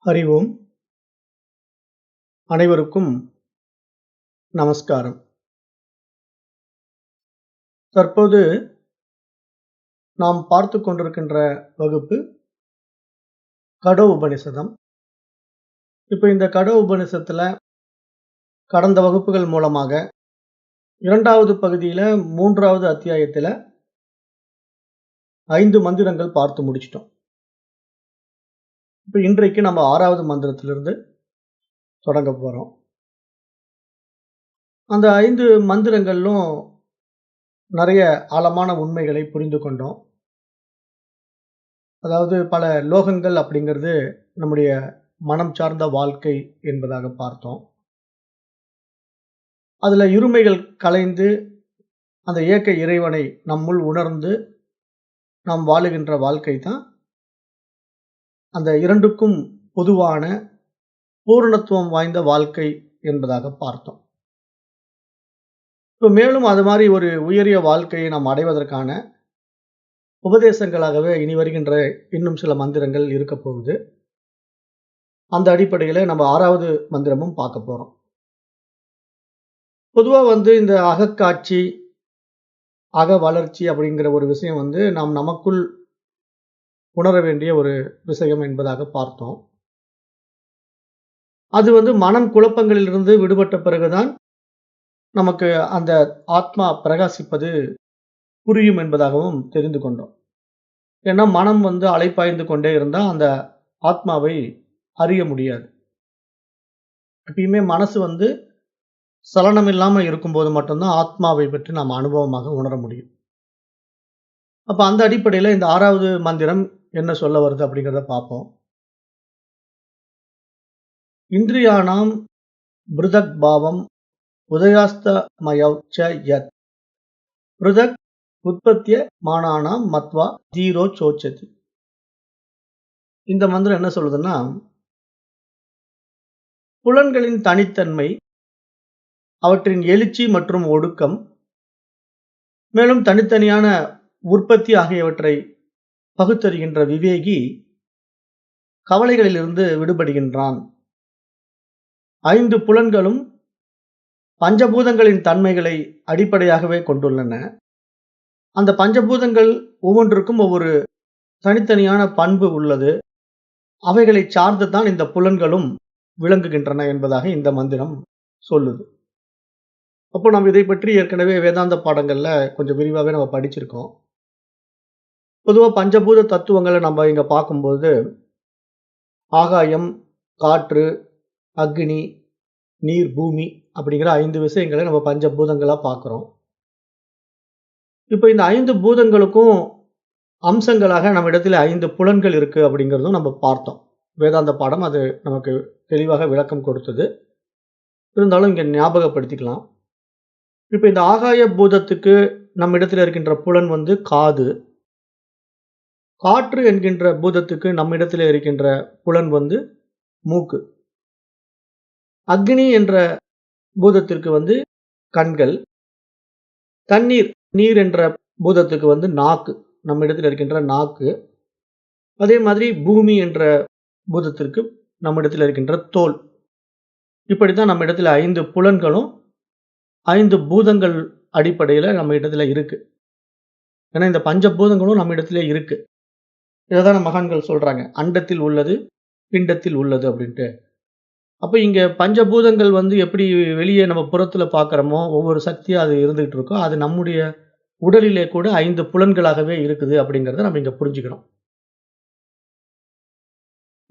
ஹரி ஓம். அனைவருக்கும் நமஸ்காரம். தற்போது நாம் பார்த்துக் கொண்டிருக்கின்ற வகுப்பு கட உபநிஷதம். இப்ப இந்த கட உபநிஷத்துல கடந்த வகுப்புகள் மூலமாக 2வது பகுதியில 3வது அத்தியாயத்துல 5 மந்திரங்கள் பார்த்து முடிச்சிட்டோம். இப்ப இன்றைக்கு நம்ம 6வது மந்திரத்திலிருந்து தொடங்க போறோம். அந்த 5 மந்திரங்களிலும் நிறைய ஆழமான உண்மைகளை புரிந்து கொண்டோம். அதாவது பல லோகங்கள் அப்படிங்கிறது நம்முடைய மனம் சார்ந்த வாழ்க்கை என்பதாக பார்த்தோம். அதுல இருமைகள் கலைந்து அந்த ஏக இறைவனை நம்முள் உணர்ந்து நாம் வாழுகின்ற வாழ்க்கை தான் அந்த இரண்டுக்கும் பொதுவான பூரணத்துவம் வாய்ந்த வாழ்க்கை என்பதாக பார்த்தோம். இப்போ மேலும் அது மாதிரி ஒரு உயரிய வாழ்க்கையை நாம் அடைவதற்கான உபதேசங்களாகவே இனி வருகின்ற இன்னும் சில மந்திரங்கள் இருக்க போகுது. அந்த அடிப்படையில் நம்ம 6வது மந்திரமும் பார்க்க போறோம். பொதுவா இந்த அகக்காட்சி, அக வளர்ச்சி அப்படிங்கிற ஒரு விஷயம் நாம் நமக்குள் உணர வேண்டிய ஒரு விஷயம் என்பதாக பார்த்தோம். அது மனம் குழப்பங்களிலிருந்து விடுபட்ட பிறகுதான் நமக்கு அந்த ஆத்மா பிரகாசிப்பது புரியும் என்பதாகவும் தெரிந்து கொண்டோம். ஏன்னா மனம் அலைப்பாய்ந்து கொண்டே இருந்தா அந்த ஆத்மாவை அறிய முடியாது. எப்பயுமே மனசு சலனம் இல்லாம இருக்கும்போது மட்டும்தான் ஆத்மாவை பற்றி நாம் அனுபவமாக உணர முடியும். அப்ப அந்த அடிப்படையில இந்த 6வது மந்திரம் என்ன சொல்ல வருது அப்படிங்கிறத பார்ப்போம். இந்திரியானாம் பிருதக் பாவம் உதயாஸ்தமயௌச்ச யத் பிருதக் உற்பத்திய மானானாம் மத்வா தீரோ சோச்சதி. இந்த மந்திரம் என்ன சொல்லுதுன்னா, புலன்களின் தனித்தன்மை, அவற்றின் எழுச்சி மற்றும் ஒடுக்கம், மேலும் தனித்தனியான உற்பத்தி ஆகியவற்றை பகுத்தறிகின்ற விவேகி கவலைகளிலிருந்து விடுபடுகின்றான். 5 புலன்களும் பஞ்சபூதங்களின் தன்மைகளை அடிப்படையாகவே கொண்டுள்ளன. அந்த பஞ்சபூதங்கள் ஒவ்வொன்றுக்கும் ஒவ்வொரு தனித்தனியான பண்பு உள்ளது. அவைகளை சார்ந்து தான் இந்த புலன்களும் விளங்குகின்றன என்பதாக இந்த மந்திரம் சொல்லுது. அப்போ நம்ம இதை பற்றி ஏற்கனவே வேதாந்த பாடங்கள்ல கொஞ்சம் விரிவாகவே நம்ம படிச்சிருக்கோம். பொதுவாக பஞ்சபூத தத்துவங்களை நம்ம இங்க பார்க்கும்போது ஆகாயம், காற்று, அக்னி, நீர், பூமி அப்படிங்கிற 5 விஷயங்களை நம்ம பஞ்சபூதங்களா பார்க்கிறோம். இப்போ இந்த 5 பூதங்களுக்கும் அம்சங்களாக நம்ம இடத்துல 5 புலன்கள் இருக்கு அப்படிங்கிறதும் நம்ம பார்த்தோம். வேதாந்த பாடம் அது நமக்கு தெளிவாக விளக்கம் கொடுத்தது. இருந்தாலும் இங்க ஞாபகப்படுத்திக்கலாம். இப்ப இந்த ஆகாய பூதத்துக்கு நம்ம இடத்துல இருக்கின்ற புலன் காது. காற்று என்கின்ற பூதத்துக்கு நம்ம இடத்துல இருக்கின்ற புலன் மூக்கு. அக்னி என்ற பூதத்திற்கு கண்கள். தண்ணீர், நீர் என்ற பூதத்துக்கு நாக்கு, நம்ம இடத்துல இருக்கின்ற நாக்கு. அதே மாதிரி பூமி என்ற பூதத்திற்கு நம்ம இடத்துல இருக்கின்ற தோல். இப்படித்தான் நம்ம இடத்துல 5 புலன்களும் 5 பூதங்கள் அடிப்படையில் நம்ம இடத்துல இருக்கு. ஏன்னா இந்த பஞ்சபூதங்களும் நம்ம இடத்துல இருக்கு. இதைதான் மகான்கள் சொல்றாங்க, அண்டத்தில் உள்ளது பிண்டத்தில் உள்ளது அப்படின்ட்டு. அப்ப இங்க பஞ்சபூதங்கள் எப்படி வெளியே நம்ம புறத்துல பார்க்கிறோமோ ஒவ்வொரு சக்தியா அது இருந்துகிட்டு இருக்கோ, அது நம்முடைய உடலிலே கூட 5 புலன்களாகவே இருக்குது அப்படிங்கிறத நம்ம இங்க புரிஞ்சுக்கணும்.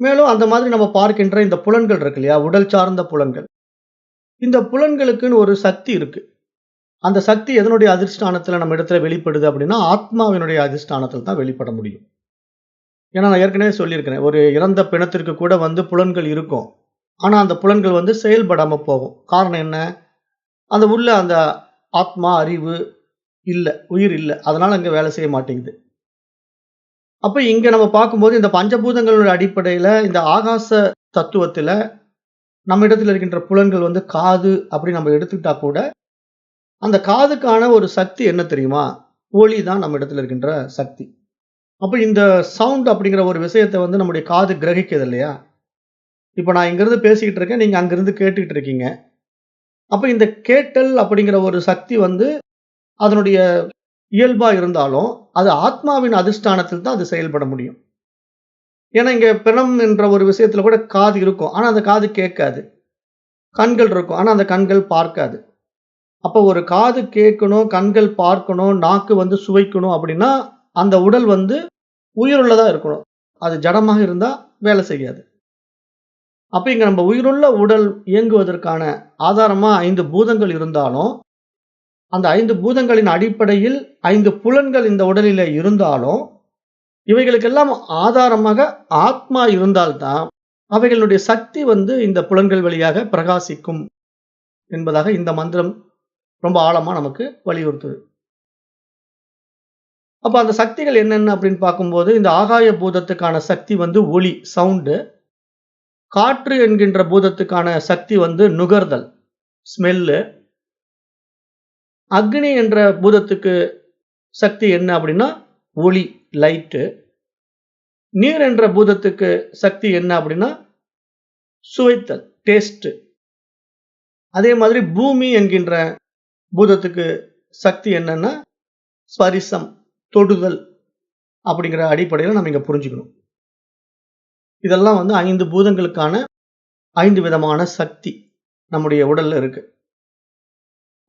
மேலும் அந்த மாதிரி நம்ம பார்க்கின்ற இந்த புலன்கள் இருக்கு இல்லையா, உடல் சார்ந்த புலன்கள். இந்த புலன்களுக்குன்னு ஒரு சக்தி இருக்கு. அந்த சக்தி எதனுடைய அதிஷ்டானத்துல நம்ம இடத்துல வெளிப்படுது அப்படின்னா ஆத்மாவினுடைய அதிஷ்டானத்தில் தான் வெளிப்பட முடியும். ஏன்னா நான் ஏற்கனவே சொல்லியிருக்கிறேன், ஒரு இறந்த பிணத்திற்கு கூட புலன்கள் இருக்கும். ஆனா அந்த புலன்கள் செயல்படாம போகும். காரணம் என்ன? அந்த உள்ள அந்த ஆத்மா, அறிவு இல்ல, உயிர் இல்ல. அதனால அங்க வேலை செய்ய மாட்டேங்குது. அப்ப இங்க நம்ம பார்க்கும்போது இந்த பஞ்சபூதங்களுடைய அடிப்படையில இந்த ஆகாச தத்துவத்துல நம்ம இடத்துல இருக்கின்ற புலன்கள் காது அப்படி நம்ம எடுத்துக்கிட்டா கூட அந்த காதுக்கான ஒரு சக்தி என்ன தெரியுமா? ஒலி தான் நம்ம இடத்துல இருக்கின்ற சக்தி. அப்ப இந்த சவுண்ட் அப்படிங்கிற ஒரு விஷயத்தை நம்முடைய காது கிரகிக்குது இல்லையா? இப்ப நான் இங்கிருந்து பேசிக்கிட்டு இருக்கேன். நீங்க அங்கிருந்து கேட்டுக்கிட்டு இருக்கீங்க. அப்ப இந்த கேட்டல் அப்படிங்கிற ஒரு சக்தி வந்து அதனுடைய இயல்பா இருந்தாலும், அது ஆத்மாவின் அதிஷ்டானத்தில் தான் அது செயல்பட முடியும். ஏன்னா, இங்க பிணம் என்ற ஒரு விஷயத்துல கூட காது இருக்கும். ஆனா, அந்த காது கேட்காது. கண்கள் இருக்கும். ஆனா, அந்த கண்கள் பார்க்காது. அப்ப ஒரு காது கேட்கணும், கண்கள் பார்க்கணும், நாக்கு வந்து சுவைக்கணும் அப்படின்னா, அந்த உடல் வந்து உயிருள்ளதா இருக்கணும். அது ஜடமாக இருந்தா வேலை செய்யாது. அப்ப இங்க நம்ம உயிருள்ள உடல் இயங்குவதற்கான ஆதாரமா 5 பூதங்கள் இருந்தாலும், அந்த 5 பூதங்களின் அடிப்படையில் 5 புலன்கள் இந்த உடலிலே இருந்தாலும், இவைகளுக்கெல்லாம் ஆதாரமாக ஆத்மா இருந்தால்தான், அவைகளுடைய சக்தி வந்து இந்த புலன்கள் வழியாக பிரகாசிக்கும் என்பதாக இந்த மந்திரம் ரொம்ப ஆழமா நமக்கு வலியுறுத்துது. அப்ப அந்த சக்திகள் என்னென்ன அப்படின்னு பார்க்கும்போது, இந்த ஆகாய பூதத்துக்கான சக்தி வந்து ஒலி, சவுண்டு. காற்று என்கின்ற பூதத்துக்கான சக்தி வந்து நுகர்தல், ஸ்மெல்லு. அக்னி என்ற பூதத்துக்கு சக்தி என்ன அப்படின்னா, ஒளி, லைட்டு. நீர் என்ற பூதத்துக்கு சக்தி என்ன அப்படின்னா, சுவைத்தல், டேஸ்ட். அதே மாதிரி பூமி என்கின்ற பூதத்துக்கு சக்தி என்னன்னா, ஸ்பரிசம், தொடுதல் அப்படிங்கிற அடிப்படையில நம்ம இங்க புரிஞ்சுக்கணும். இதெல்லாம் வந்து 5 பூதங்களுக்கான 5 விதமான சக்தி நம்முடைய உடல்ல இருக்கு.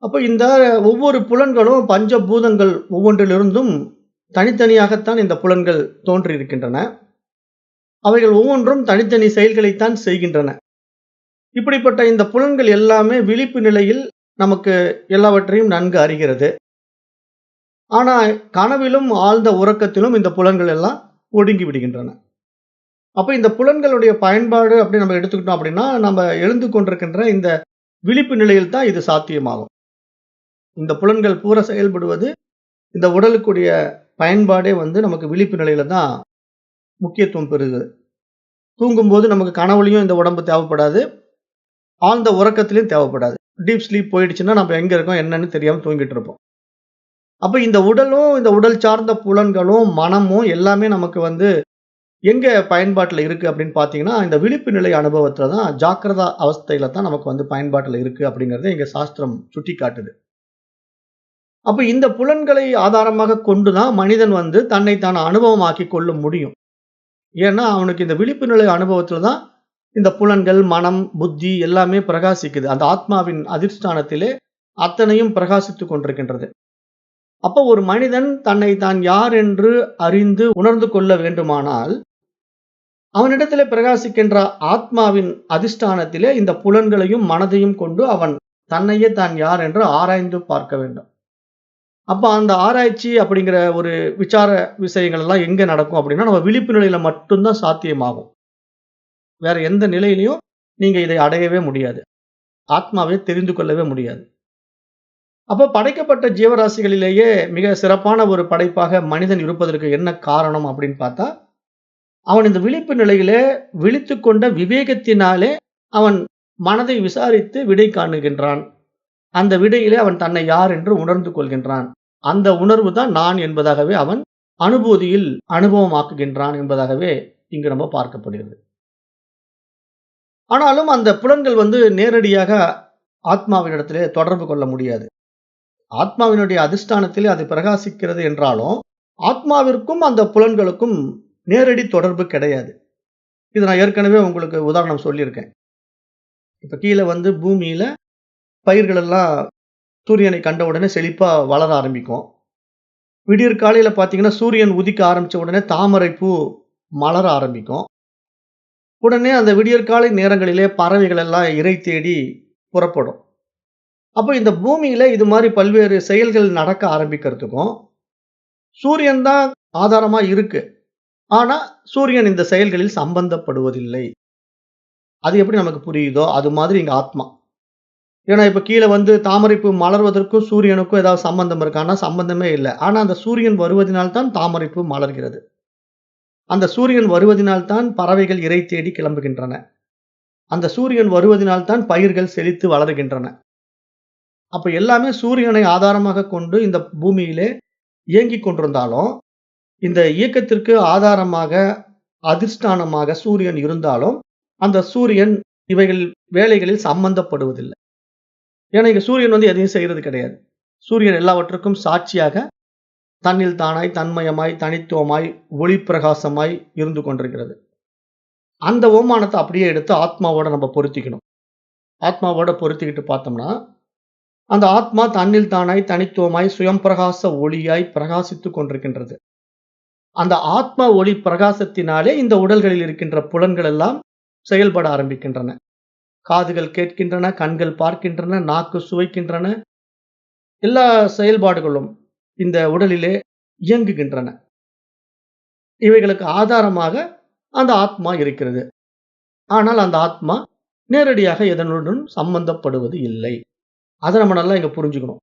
அப்ப இந்த ஒவ்வொரு புலன்களும் பஞ்சபூதங்கள் ஒவ்வொன்றிலிருந்தும் தனித்தனியாகத்தான் இந்த புலன்கள் தோன்றியிருக்கின்றன. அவைகள் ஒவ்வொன்றும் தனித்தனி செயல்களைத்தான் செய்கின்றன. இப்படிப்பட்ட இந்த புலன்கள் எல்லாமே விழிப்பு நிலையில் நமக்கு எல்லாவற்றையும் நன்கு அறிகிறது. ஆனா கனவிலும் ஆழ்ந்த உறக்கத்திலும் இந்த புலன்கள் எல்லாம் ஒடுங்கி விடுகின்றன. அப்ப இந்த புலன்களுடைய பயன்பாடு அப்படி நம்ம எடுத்துக்கிட்டோம் அப்படின்னா, நம்ம எழுந்து கொண்டிருக்கின்ற இந்த விழிப்பு நிலையில் தான் இது சாத்தியமாகும். இந்த புலன்கள் பூரா செயல்படுவது இந்த உடலுக்குடைய பயன்பாடே வந்து நமக்கு விழிப்பு நிலையில தான் முக்கியத்துவம் பெறுது. தூங்கும்போது நமக்கு கனவுலயும் இந்த உடம்பு தேவைப்படாது. ஆழ்ந்த உறக்கத்திலயும் தேவைப்படாது. டீப் ஸ்லீப் போயிடுச்சுன்னா நம்ம எங்க இருக்கோம் என்னன்னு தெரியாம தூங்கிட்டு இருப்போம். அப்ப இந்த உடலும், இந்த உடல் சார்ந்த புலன்களும், மனமும் எல்லாமே நமக்கு வந்து எங்க பயன்பாட்டுல இருக்கு அப்படின்னு பார்த்தீங்கன்னா, இந்த விழிப்பு நிலை அனுபவத்துல தான் ஜாக்கிரதா அவஸ்தையில தான் நமக்கு வந்து பயன்பாட்டுல இருக்கு அப்படிங்கிறத எங்க சாஸ்திரம் சுட்டிக்காட்டுது. அப்ப இந்த புலன்களை ஆதாரமாக கொண்டு தான் மனிதன் வந்து தன்னை தான் அனுபவமாக்கிக் கொள்ள முடியும். ஏன்னா, அவனுக்கு இந்த விழிப்பு நிலை அனுபவத்துல தான் இந்த புலன்கள், மனம், புத்தி எல்லாமே பிரகாசிக்குது. அந்த ஆத்மாவின் அதிஷ்டானத்திலே அத்தனையும் பிரகாசித்துக் கொண்டிருக்கின்றது. அப்ப ஒரு மனிதன் தன்னை தான் யார் என்று அறிந்து உணர்ந்து கொள்ள வேண்டுமானால், அவனிடத்திலே பிரகாசிக்கின்ற ஆத்மாவின் அதிஷ்டானத்திலே இந்த புலன்களையும், மனதையும் கொண்டு அவன் தன்னையே தான் யார் என்று ஆராய்ந்து பார்க்க வேண்டும். அப்ப அந்த ஆராய்ச்சி அப்படிங்கிற ஒரு விசார விஷயங்கள் எல்லாம் எங்க நடக்கும் அப்படின்னா, நம்ம விழிப்பு நிலையில மட்டும் தான் சாத்தியமாகும். வேற எந்த நிலையிலயும் நீங்க இதை அடையவே முடியாது. ஆத்மாவை தெரிந்து கொள்ளவே முடியாது. அப்ப படைக்கப்பட்ட ஜீவராசிகளிலேயே மிக சிறப்பான ஒரு படைப்பாக மனிதன் இருப்பதற்கு என்ன காரணம் அப்படின்னு பார்த்தா, அவன் இந்த விழிப்பு நிலையிலே விழித்துக்கொண்ட விவேகத்தினாலே அவன் மனதை விசாரித்து விடை காணுகின்றான். அந்த விடையிலே அவன் தன்னை யார் என்று உணர்ந்து கொள்கின்றான். அந்த உணர்வு தான் நான் என்பதாகவே அவன் அனுபூதியில் அனுபவமாக்குகின்றான் என்பதாகவே இங்கு நம்ம பார்க்கப்படுகிறது. ஆனாலும் அந்த புலன்கள் வந்து நேரடியாக ஆத்மாவினிடத்திலே தொடர்பு கொள்ள முடியாது. ஆத்மாவினுடைய அதிஷ்டானத்திலே அது பிரகாசிக்கிறது என்றாலும், ஆத்மாவிற்கும் அந்த புலன்களுக்கும் நேரடி தொடர்பு கிடையாது. இது நான் ஏற்கனவே உங்களுக்கு உதாரணம் சொல்லியிருக்கேன். இப்ப கீழ வந்து பூமியில பயிர்கள் எல்லாம் சூரியனை கண்ட உடனே செழிப்பா வளர ஆரம்பிக்கும். விடியற் காலையில பார்த்தீங்கன்னா, சூரியன் உதிக்க ஆரம்பிச்ச உடனே தாமரை பூ மலர ஆரம்பிக்கும். உடனே அந்த விடியற்காலை நேரங்களிலே பறவைகள் எல்லாம் இரை தேடி புறப்படும். அப்ப இந்த பூமியில இது மாரி பல்வேறு செயல்கள் நடக்க ஆரம்பிக்கிறதுக்கும், சூரியன் தான் ஆதாரமா இருக்கு. ஆனா, சூரியன் இந்த செயல்களில் சம்பந்தப்படுவதில்லை. அது எப்படி நமக்கு புரியுதோ, அது மாதிரி இங்க ஆத்மா. ஏன்னா, இப்ப கீழ வந்து தாமரைப்பூ மலர்வதற்கும் சூரியனுக்கும் ஏதாவது சம்பந்தம் இருக்கான்னா, சம்பந்தமே இல்ல. ஆனா, அந்த சூரியன் வருவதினால் தான் தாமரைப்பூ மலர்கிறது. அந்த சூரியன் வருவதினால் தான் பறவைகள் இரை தேடி கிளம்புகின்றன. அந்த சூரியன் வருவதினால் தான் பயிர்கள் செழித்து வளருகின்றன. அப்ப எல்லாமே சூரியனை ஆதாரமாக கொண்டு இந்த பூமியிலே இயங்கிக் கொண்டிருந்தாலும், இந்த இயக்கத்திற்கு ஆதாரமாக, அதிஷ்டானமாக சூரியன் இருந்தாலும், அந்த சூரியன் இவைகள் வேலைகளில் சம்பந்தப்படுவதில்லை. ஏன்னா இங்க சூரியன் வந்து எதையும் செய்யறது கிடையாது. சூரியன் எல்லாவற்றுக்கும் சாட்சியாக தன்னில் தானாய், தன்மயமாய், தனித்துவமாய், ஒளி பிரகாசமாய் இருந்து கொண்டிருக்கிறது. அந்த ஓமானத்தை அப்படியே எடுத்து ஆத்மாவோட நம்ம பொருத்திக்கணும். ஆத்மாவோட பொருத்திக்கிட்டு பார்த்தோம்னா, அந்த ஆத்மா தன்னில் தானாய், தனித்துவமாய், சுயம் பிரகாச ஒளியாய் பிரகாசித்துக் கொண்டிருக்கின்றது. அந்த ஆத்மா ஒளி பிரகாசத்தினாலே இந்த உடல்களில் இருக்கின்ற புலன்கள் எல்லாம் செயல்பட ஆரம்பிக்கின்றன. காதுகள் கேட்கின்றன, கண்கள் பார்க்கின்றன, நாக்கு சுவைக்கின்றன. எல்லா செயல்பாடுகளும் இந்த உடலிலே இயங்குகின்றன. இவைகளுக்கு ஆதாரமாக அந்த ஆத்மா இருக்கிறது. ஆனால் அந்த ஆத்மா நேரடியாக எதனுடன் சம்பந்தப்படுவது இல்லை. அதை நம்ம நல்லா இங்க புரிஞ்சுக்கணும்.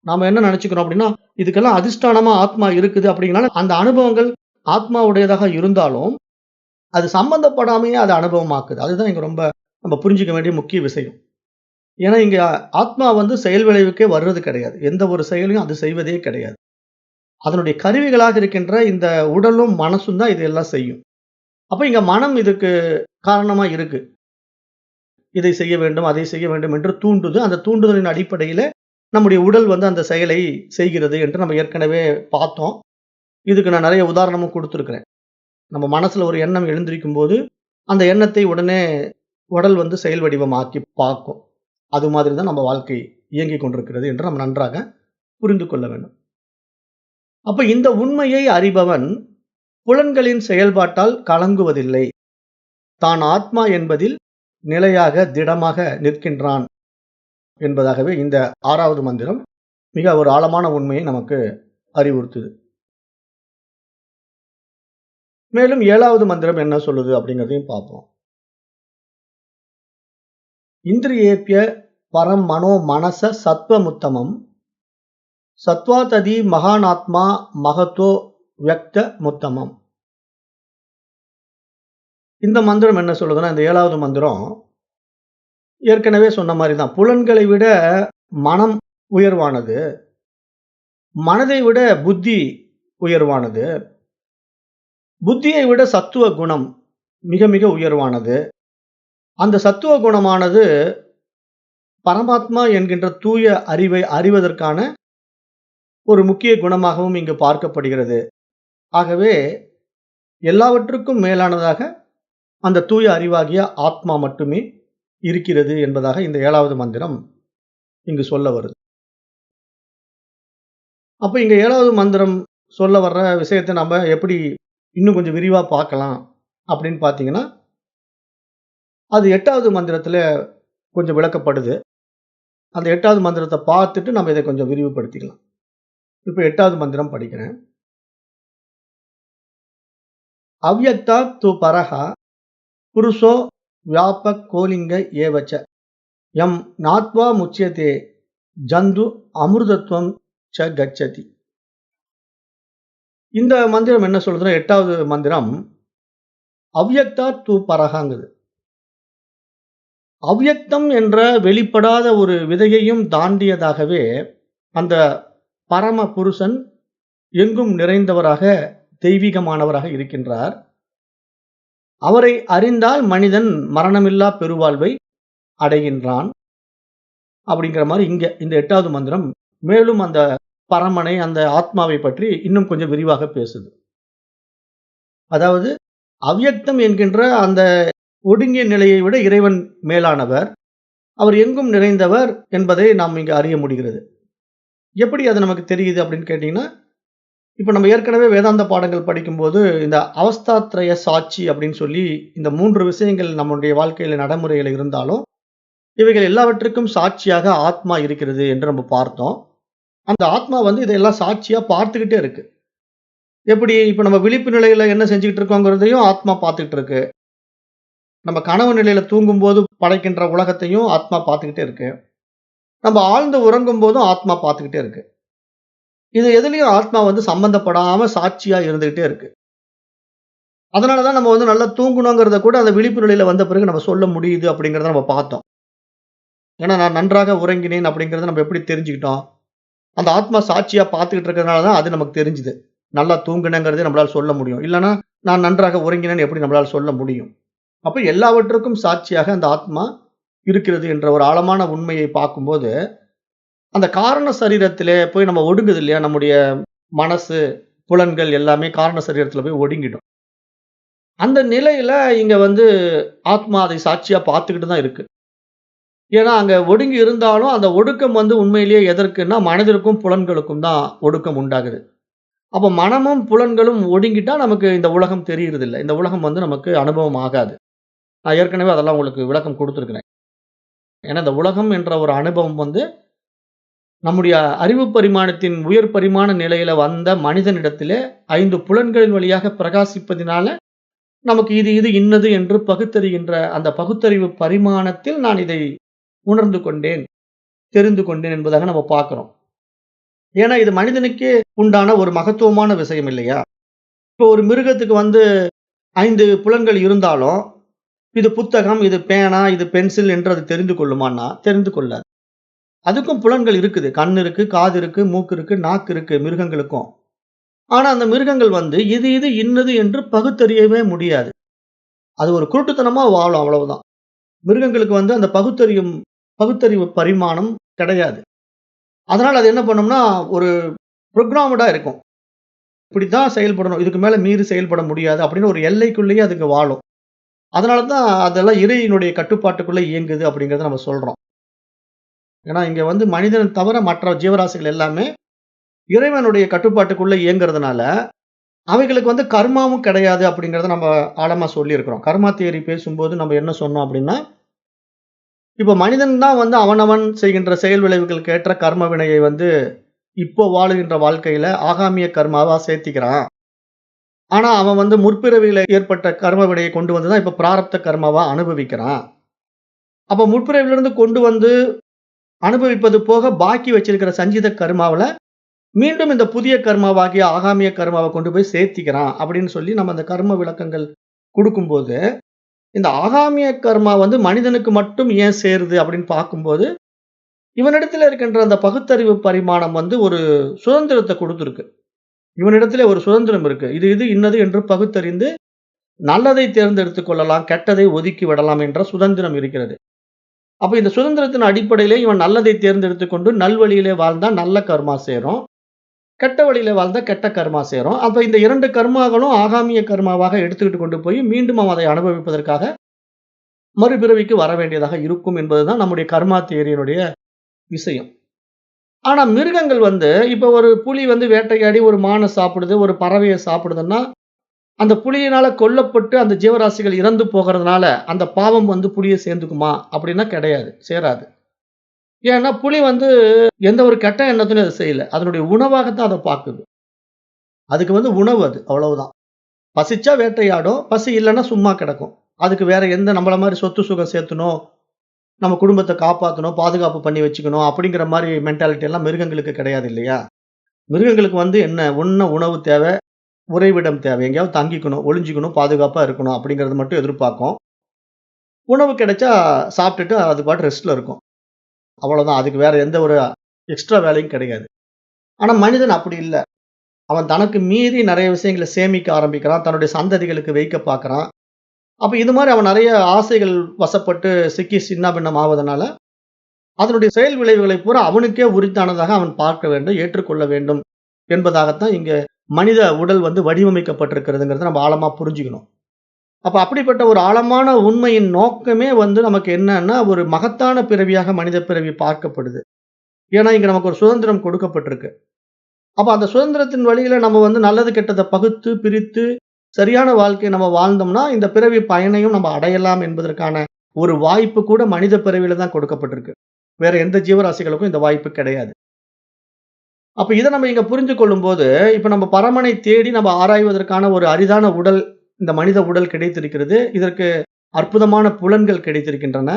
நாம என்ன நினைச்சுக்கிறோம் அப்படின்னா, இதுக்கெல்லாம் அதிஷ்டானமா ஆத்மா இருக்குது அப்படிங்கனால அந்த அனுபவங்கள் ஆத்மாவுடையதாக இருந்தாலும், அது சம்பந்தப்படாமையே அதை அனுபவமாக்குது. அதுதான் இங்க ரொம்ப நம்ம புரிஞ்சுக்க வேண்டிய முக்கிய விஷயம். ஏன்னா இங்க ஆத்மா வந்து செயல் விளைவுக்கே வர்றது கிடையாது. எந்த ஒரு செயலையும் அது செய்வதே கிடையாது. அதனுடைய கருவிகளாக இருக்கின்ற இந்த உடலும் மனசும் தான் இதெல்லாம் செய்யும். அப்ப இங்க மனம் இதுக்கு காரணமா இருக்கு. இதை செய்ய வேண்டும், அதை செய்ய வேண்டும் என்று தூண்டுது. அந்த தூண்டுதலின் அடிப்படையில நம்முடைய உடல் வந்து அந்த செயலை செய்கிறது என்று நம்ம ஏற்கனவே பார்த்தோம். இதுக்கு நான் நிறைய உதாரணமும் கொடுத்திருக்கிறேன். நம்ம மனசுல ஒரு எண்ணம் எழுந்திருக்கும்போது, அந்த எண்ணத்தை உடனே உடல் வந்து செயல் வடிவமாக்கி பார்க்கும். அது மாதிரி தான் நம்ம வாழ்க்கை இயங்கிக் கொண்டிருக்கிறது என்று நாம் நன்றாக புரிந்து கொள்ள வேண்டும். அப்ப இந்த உண்மையை அறிபவன் புலன்களின் செயல்பாட்டால் கலங்குவதில்லை. தான் ஆத்மா என்பதில் நிலையாக, திடமாக நிற்கின்றான் என்பதாகவே இந்த 6வது மந்திரம் மிக ஒரு ஆழமான உண்மையை நமக்கு அறிவுறுத்துது. மேலும் 7வது மந்திரம் என்ன சொல்லுது அப்படிங்கிறதையும் பார்ப்போம். இந்திரியேப்ய பரம் மனோ மனச சத்வமுத்தமம் சத்வாததி மகானாத்மா மகத்தோ வியக்த முத்தமம். இந்த மந்திரம் என்ன சொல்லுதுன்னா, இந்த 7வது மந்திரம் ஏற்கனவே சொன்ன மாதிரி தான். புலன்களை விட மனம் உயர்வானது, மனதை விட புத்தி உயர்வானது, புத்தியை விட சத்துவ குணம் மிக மிக உயர்வானது. அந்த சத்துவ குணமானது பரமாத்மா என்கின்ற தூய அறிவை அறிவதற்கான ஒரு முக்கிய குணமாகவும் இங்கு பார்க்கப்படுகிறது. ஆகவே எல்லாவற்றுக்கும் மேலானதாக அந்த தூய அறிவாகிய ஆத்மா மட்டுமே இருக்கிறது என்பதாக இந்த 7வது மந்திரம் இங்கு சொல்ல வருது. அப்ப இங்க 7வது மந்திரம் சொல்ல வர்ற விஷயத்தை நம்ம எப்படி இன்னும் கொஞ்சம் விரிவா பார்க்கலாம் அப்படின்னு பார்த்தீங்கன்னா, அது 8வது மந்திரத்துல கொஞ்சம் விளக்கப்படுது. அந்த 8வது மந்திரத்தை பார்த்துட்டு நம்ம இதை கொஞ்சம் விரிவுபடுத்திக்கலாம். இப்ப 8வது மந்திரம் படிக்கிறேன். அவ்யக்தா து பரஹா புருஷோ வியாபக் கோலிங்க ஏவச்ச யம் நாத்வா முச்சியதே ஜந்து அமிர்தத்வம் ச கச்சதி. இந்த மந்திரம் என்ன சொல்றதுன்னா, 8வது மந்திரம் அவ்யக்தா து பரஹாங்குது. அவ்யக்தம் என்ற வெளிப்படாத ஒரு விதையையும் தாண்டியதாகவே அந்த பரம புருஷன் எங்கும் நிறைந்தவராக, தெய்வீகமானவராக இருக்கின்றார். அவரை அறிந்தால் மனிதன் மரணமில்லா பெருவாழ்வை அடைகின்றான் அப்படிங்கிற மாதிரி இங்க இந்த 8வது மந்திரம் மேலும் அந்த பரமனை, அந்த ஆத்மாவை பற்றி இன்னும் கொஞ்சம் விரிவாக பேசுது. அதாவது அவ்யக்தம் என்கின்ற அந்த ஒடுங்கிய நிலையை விட இறைவன் மேலானவர், அவர் எங்கும் நிறைந்தவர் என்பதை நாம் இங்கு அறிய முடிகிறது. எப்படி அது நமக்கு தெரியுது அப்படின்னு கேட்டீங்கன்னா, இப்ப நம்ம ஏற்கனவே வேதாந்த பாடங்கள் படிக்கும்போது இந்த அவஸ்தாத்ரய சாட்சி அப்படின்னு சொல்லி இந்த 3 விஷயங்கள் நம்முடைய வாழ்க்கையில நடைமுறையில இருந்தாலும், இவைகள் எல்லாவற்றுக்கும் சாட்சியாக ஆத்மா இருக்கிறது என்று நம்ம பார்த்தோம். அந்த ஆத்மா வந்து இதெல்லாம் சாட்சியா பார்த்துக்கிட்டே இருக்கு. எப்படி இப்ப நம்ம விழிப்பு நிலையில என்ன செஞ்சுக்கிட்டு இருக்கோங்கிறதையும் ஆத்மா பார்த்துக்கிட்டு இருக்கு. நம்ம கனவு நிலையில தூங்கும்போது படைக்கின்ற உலகத்தையும் ஆத்மா பார்த்துக்கிட்டே இருக்கு. நம்ம ஆழ்ந்து உறங்கும் போதும் ஆத்மா பார்த்துக்கிட்டே இருக்கு. இது எதுலயும் ஆத்மா வந்து சம்பந்தப்படாம சாட்சியா இருந்துகிட்டே இருக்கு. அதனாலதான் நம்ம வந்து நல்லா தூங்கணுங்கிறத கூட அந்த விழிப்பு நிலையில வந்த பிறகு நம்ம சொல்ல முடியுது அப்படிங்கிறத நம்ம பார்த்தோம். ஏன்னா நான் நன்றாக உறங்கினேன் அப்படிங்கிறத நம்ம எப்படி தெரிஞ்சுக்கிட்டோம்? அந்த ஆத்மா சாட்சியா பார்த்துக்கிட்டு இருக்கிறதுனால தான் அது நமக்கு தெரிஞ்சுது. நல்லா தூங்கினேங்கிறதே நம்மளால சொல்ல முடியும். இல்லன்னா நான் நன்றாக உறங்கினேன்னு எப்படி நம்மளால சொல்ல முடியும்? அப்ப எல்லாவற்றுக்கும் சாட்சியாக அந்த ஆத்மா இருக்கிறது என்ற ஒரு ஆழமான உண்மையை பார்க்கும்போது, அந்த காரண சரீரத்திலே போய் நம்ம ஒடுங்குது இல்லையா? நம்முடைய மனசு, புலன்கள் எல்லாமே காரண சரீரத்தில போய் ஒடுங்கிடும். அந்த நிலையில இங்க ஆத்மா அதை சாட்சியா பார்த்துக்கிட்டு தான் இருக்கு. ஏன்னா, அங்க ஒடுங்கி இருந்தாலும் அந்த ஒடுக்கம் உண்மையிலேயே எதற்குன்னா, மனதிற்கும், புலன்களுக்கும் தான் ஒடுக்கம் உண்டாகுது. அப்ப மனமும், புலன்களும் ஒடுங்கிட்டா நமக்கு இந்த உலகம் தெரியிறதில்ல. இந்த உலகம் நமக்கு அனுபவம் ஆகாது. நான் ஏற்கனவே அதெல்லாம் உங்களுக்கு விளக்கம் குடுத்திருக்கிறேன். ஏன்னா, இந்த உலகம் என்ற ஒரு அனுபவம் நம்முடைய அறிவு பரிமாணத்தின் உயர் பரிமாண நிலையில வந்த மனிதனிடத்திலே 5 புலன்களின் வழியாக பிரகாசிப்பதினால, நமக்கு இது இது இன்னது என்று பகுத்தறிகின்ற அந்த பகுத்தறிவு பரிமாணத்தில் நான் இதை உணர்ந்து கொண்டேன், தெரிந்து கொண்டேன் என்பதாக நம்ம பார்க்கிறோம். ஏன்னா, இது மனிதனுக்கே உண்டான ஒரு மகத்துவமான விஷயம் இல்லையா? இப்போ ஒரு மிருகத்துக்கு 5 புலன்கள் இருந்தாலும், இது புத்தகம், இது பேனா, இது பென்சில் என்று அது தெரிந்து கொள்ளுமான்னா, தெரிந்து கொள்ளாது. அதுக்கும் புலன்கள் இருக்குது. கண் இருக்கு, காது இருக்கு, மூக்கு இருக்கு, நாக்கு இருக்கு மிருகங்களுக்கும். ஆனா, அந்த மிருகங்கள் இது இது இன்னது என்று பகுத்தறியவே முடியாது. அது ஒரு குருட்டுத்தனமா வாழும் அவ்வளவுதான். மிருகங்களுக்கு அந்த பகுத்தறிவு பரிமாணம் கிடையாது. அதனால அது என்ன பண்ணும்னா, ஒரு புரோகிராம்டா இருக்கும். இப்படித்தான் செயல்படணும். இதுக்கு மேல மீறி செயல்பட முடியாது அப்படின்னு ஒரு எல்லைக்குள்ளேயே அதுங்க வாழும். அதனால தான் அதெல்லாம் இறையினுடைய கட்டுப்பாட்டுக்குள்ள இயங்குது அப்படிங்கிறத நம்ம சொல்றோம். ஏன்னா, இங்க மனிதன் தவிர மற்ற ஜீவராசிகள் எல்லாமே இறைவனுடைய கட்டுப்பாட்டுக்குள்ள இயங்குறதுனால, அவைகளுக்கு கர்மாவும் கிடையாது அப்படிங்கிறத நம்ம ஆழமா சொல்லியிருக்கிறோம். கர்மா தியரி பேசும்போது நம்ம என்ன சொன்னோம் அப்படின்னா, இப்ப மனிதன் தான் அவனவன் செய்கின்ற செயல் விளைவுகளுக்கு ஏற்ற கர்ம வினையை இப்போ வாழுகின்ற வாழ்க்கையில ஆகாமிய கர்மாவா சேர்த்திக்கிறான். ஆனா அவன் முற்பிறவியில ஏற்பட்ட கர்ம வினையை கொண்டு தான் இப்ப பிராரப்த கர்மாவா அனுபவிக்கிறான். அப்ப முற்பிறவிலிருந்து கொண்டு அனுபவிப்பது போக பாக்கி வச்சிருக்கிற சஞ்சித கர்மாவுல மீண்டும் இந்த புதிய கர்மாவாகிய ஆகாமிய கர்மாவை கொண்டு போய் சேர்த்திக்கிறான் அப்படின்னு சொல்லி நம்ம அந்த கர்ம விளக்கங்கள் கொடுக்கும்போது, இந்த ஆகாமிய கர்மா மனிதனுக்கு மட்டும் ஏன் சேருது அப்படின்னு பார்க்கும்போது, இவனிடத்துல இருக்கின்ற அந்த பகுத்தறிவு பரிமாணம் ஒரு சுதந்திரத்தை கொடுத்திருக்கு. இவனிடத்திலே ஒரு சுதந்திரம் இருக்கு. இது இது இன்னது என்று பகுத்தறிந்து நல்லதை தேர்ந்தெடுத்துக் கொள்ளலாம், கெட்டதை ஒதுக்கி விடலாம் என்ற சுதந்திரம் இருக்கிறது. அப்ப இந்த சுதந்திரத்தின் அடிப்படையிலே இவன் நல்லதை தேர்ந்தெடுத்துக் கொண்டு நல்வழியிலே வாழ்ந்தா நல்ல கர்மா சேரும். கெட்ட வழியில வாழ்ந்தா கெட்ட கர்மா சேரும். அப்ப இந்த 2 கர்மாக்களும் ஆகாமிய கர்மாவாக எடுத்துக்கிட்டு கொண்டு போய் மீண்டும் அவன் அதை அனுபவிப்பதற்காக மறுபிறவிக்கு வர வேண்டியதாக இருக்கும் என்பதுதான் நம்முடைய கர்மா தியரியினுடைய விஷயம். ஆனா மிருகங்கள் இப்ப ஒரு புலி வேட்டையாடி ஒரு மானை சாப்பிடுது, ஒரு பறவையை சாப்பிடுதுன்னா, அந்த புலியினால கொல்லப்பட்டு அந்த ஜீவராசிகள் இறந்து போகிறதுனால அந்த பாவம் புலியை சேர்ந்துக்குமா? அப்படின்னா கிடையாது, சேராது. ஏன்னா புலி எந்த ஒரு கெட்ட எண்ணத்திலும் அது செய்யல. அதனுடைய உணவாகத்தான் அத பாக்குது. அதுக்கு உணவு அது, அவ்வளவுதான். பசிச்சா வேட்டையாடும், பசி இல்லன்னா சும்மா கிடக்கும். அதுக்கு வேற எந்த நம்மள மாரி சொத்து சுகம் சேர்த்தணும், நம்ம குடும்பத்த காப்பாத்தணும், பாதுகாப்பு பண்ணி வச்சுக்கணும் அப்படிங்கிற மாரி மென்டாலிட்டி எல்லாம் மிருகங்களுக்கு கிடையாது இல்லையா? மிருகங்களுக்கு என்ன உண்ண உணவு தேவை, உறைவிடம் தேவை. எங்கேயாவது தங்கிக்கணும், ஒளிஞ்சுக்கணும், பாதுகாப்பா இருக்கணும் அப்படிங்கிறது மட்டும் எதிர்பார்க்கும். உணவு கிடைச்சா சாப்பிட்டுட்டு அது பாட்டு ரெஸ்ட்ல இருக்கும். அவ்வளவுதான். அதுக்கு வேற எந்த ஒரு எக்ஸ்ட்ரா வேலையும் கிடையாது. ஆனா மனிதன் அப்படி இல்ல. அவன் தனக்கு மீறி நெறைய விஷயங்கள சேமிக்க ஆரம்பிக்கிறான். தன்னுடைய சந்ததிகளுக்கு வைக்க பார்க்கிறான். அப்ப இது மாரி அவன் நெறைய ஆசைகள் வசப்பட்டு சிக்கி சின்னாபின்னம் ஆவதனால, அதனுடைய செயல் விளைவுகளை பூரா அவனுக்கே உரித்தானதாக அவன் பார்க்க வேண்டும், ஏற்றுக்கொள்ள வேண்டும் என்பதாகத்தான் இங்க மனித உடல் வடிவமைக்கப்பட்டிருக்கிறதுங்கிறத நம்ம ஆழமா புரிஞ்சுக்கணும். அப்ப அப்படிப்பட்ட ஒரு ஆழமான உண்மையின் நோக்கமே நமக்கு என்னன்னா, ஒரு மகத்தான பிறவியாக மனித பிறவி பார்க்கப்படுது. ஏன்னா, இங்க நமக்கு ஒரு சுதந்திரம் கொடுக்கப்பட்டிருக்கு. அப்ப அந்த சுதந்திரத்தின் வழியில நம்ம நல்லது கெட்டத பகுத்து, பிரித்து, சரியான வாழ்க்கைய நம்ம வாழ்ந்தோம்னா, இந்த பிறவி பயனையும் நம்ம அடையலாம் என்பதற்கான ஒரு வாய்ப்பு கூட மனித பிறவியில தான் கொடுக்கப்பட்டிருக்கு. வேற எந்த ஜீவராசிகளுக்கும் இந்த வாய்ப்பு கிடையாது. அப்ப இத நம்ம இங்க புரிந்து கொள்ளும்போது, இப்ப நம்ம பரமனை தேடி நம்ம ஆராய்வதற்கான ஒரு அரிதான உடல், இந்த மனித உடல் கிடைத்திருக்கிறது. இதற்கு அற்புதமான புலன்கள் கிடைத்திருக்கின்றன.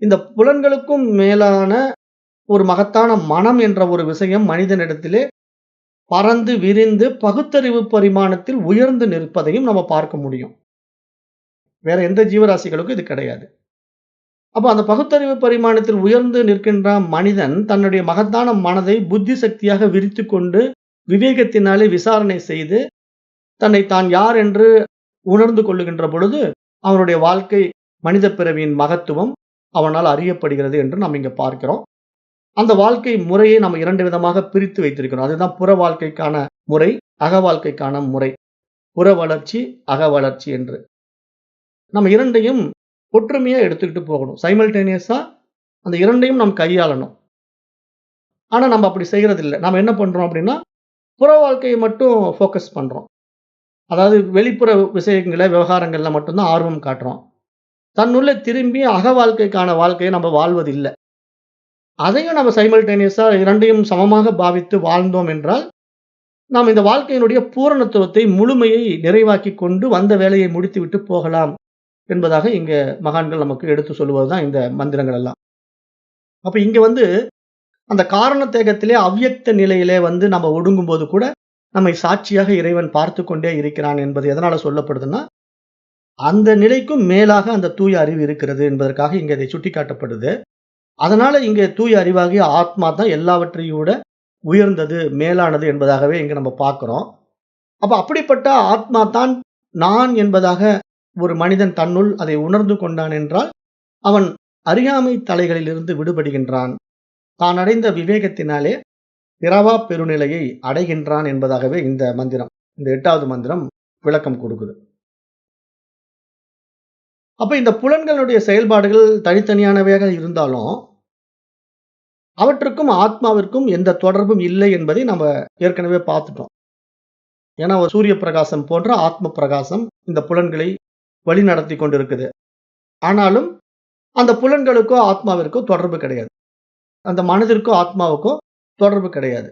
இந்த புலன்களுக்கும் மேலான ஒரு மகத்தான மனம் என்ற ஒரு விஷயம் மனிதனிடத்திலே பரந்து விரிந்து பகுத்தறிவு பரிமாணத்தில் உயர்ந்து நிற்பதையும் நம்ம பார்க்க முடியும். வேற எந்த ஜீவராசிகளுக்கும் இது கிடையாது. அப்ப அந்த பகுத்தறிவு பரிமாணத்தில் உயர்ந்து நிற்கின்ற மனிதன் தன்னுடைய மகத்தான மனதை புத்தி சக்தியாக விரித்துக் கொண்டு விவேகத்தினாலே விசாரணை செய்து தன்னை தான் யார் என்று உணர்ந்து கொள்ளுகின்ற பொழுது அவனுடைய வாழ்க்கை மனித பிறவியின் மகத்துவம் அவனால் அறியப்படுகிறது என்று நாம் இங்க பார்க்கிறோம். அந்த வாழ்க்கை முறையை நம்ம 2 விதமாக பிரித்து வைத்திருக்கிறோம். அதுதான் புற வாழ்க்கைக்கான முறை, அக வாழ்க்கைக்கான முறை. புற வளர்ச்சி, அக வளர்ச்சி என்று. நம்ம 2யும் ஒற்றுமையா எடுத்துக்கிட்டு போகணும். சைமல்டேனியஸா அந்த 2யும் நாம் கையாளணும். ஆனா நம்ம அப்படி செய்யறதில்ல. நாம என்ன பண்றோம் அப்படின்னா, புற வாழ்க்கையை மட்டும் ஃபோக்கஸ் பண்றோம். அதாவது வெளிப்புற விஷயங்கள, விவகாரங்கள்ல மட்டும் தான் ஆர்வம் காட்டுறோம். தன்னுள்ள திரும்பி அக வாழ்க்கைக்கான வாழ்க்கையை நம்ம வாழ்வதில்ல. அதையும் நம்ம சைமல்டேனியஸா 2யும் சமமாக பாவித்து வாழ்ந்தோம் என்றால், நாம் இந்த வாழ்க்கையினுடைய பூரணத்துவத்தை, முழுமையை நிறைவாக்கிக் கொண்டு வந்த வேலையை முடித்துவிட்டு போகலாம் என்பதாக இங்க மகான்கள் நமக்கு எடுத்து சொல்லுவதுதான் இந்த மந்திரங்கள் எல்லாம். அப்ப இங்க அந்த காரண தேகத்திலே அவ்யக்த நிலையிலே நம்ம ஒடுங்கும்போது கூட நம்மை சாட்சியாக இறைவன் பார்த்து கொண்டே இருக்கிறான் என்பது எதனால சொல்லப்படுதுன்னா, அந்த நிலைக்கும் மேலாக அந்த தூய அறிவு இருக்கிறது என்பதற்காக இங்க இதை சுட்டிக்காட்டப்படுது. அதனால இங்க தூய அறிவாகிய ஆத்மா தான் எல்லாவற்றையும் விட உயர்ந்தது, மேலானது என்பதாகவே இங்க நம்ம பார்க்கிறோம். அப்ப அப்படிப்பட்ட ஆத்மா தான் நான் என்பதாக ஒரு மனிதன் தன்னுள் அதை உணர்ந்து கொண்டான் என்றால், அவன் அறியாமை தலைகளிலிருந்து விடுபடுகின்றான். தான் அடைந்த விவேகத்தினாலே பிறவா பெருநிலையை அடைகின்றான் என்பதாகவே இந்த மந்திரம், இந்த 8வது மந்திரம் விளக்கம் கொடுக்குது. அப்ப இந்த புலன்களுடைய செயல்பாடுகள் தனித்தனியானவையாக இருந்தாலும், அவற்றுக்கும் ஆத்மாவிற்கும் எந்த தொடர்பும் இல்லை என்பதை நம்ம ஏற்கனவே பார்த்துட்டோம். ஏன்னா ஒரு சூரிய பிரகாசம் போன்ற ஆத்ம பிரகாசம் இந்த புலன்களை வழிநடத்தி கொண்டிருக்குது. ஆனாலும் அந்த புலன்களுக்கோ ஆத்மாவிற்கோ தொடர்பு கிடையாது. அந்த மனதிற்கோ ஆத்மாவுக்கோ தொடர்பு கிடையாது.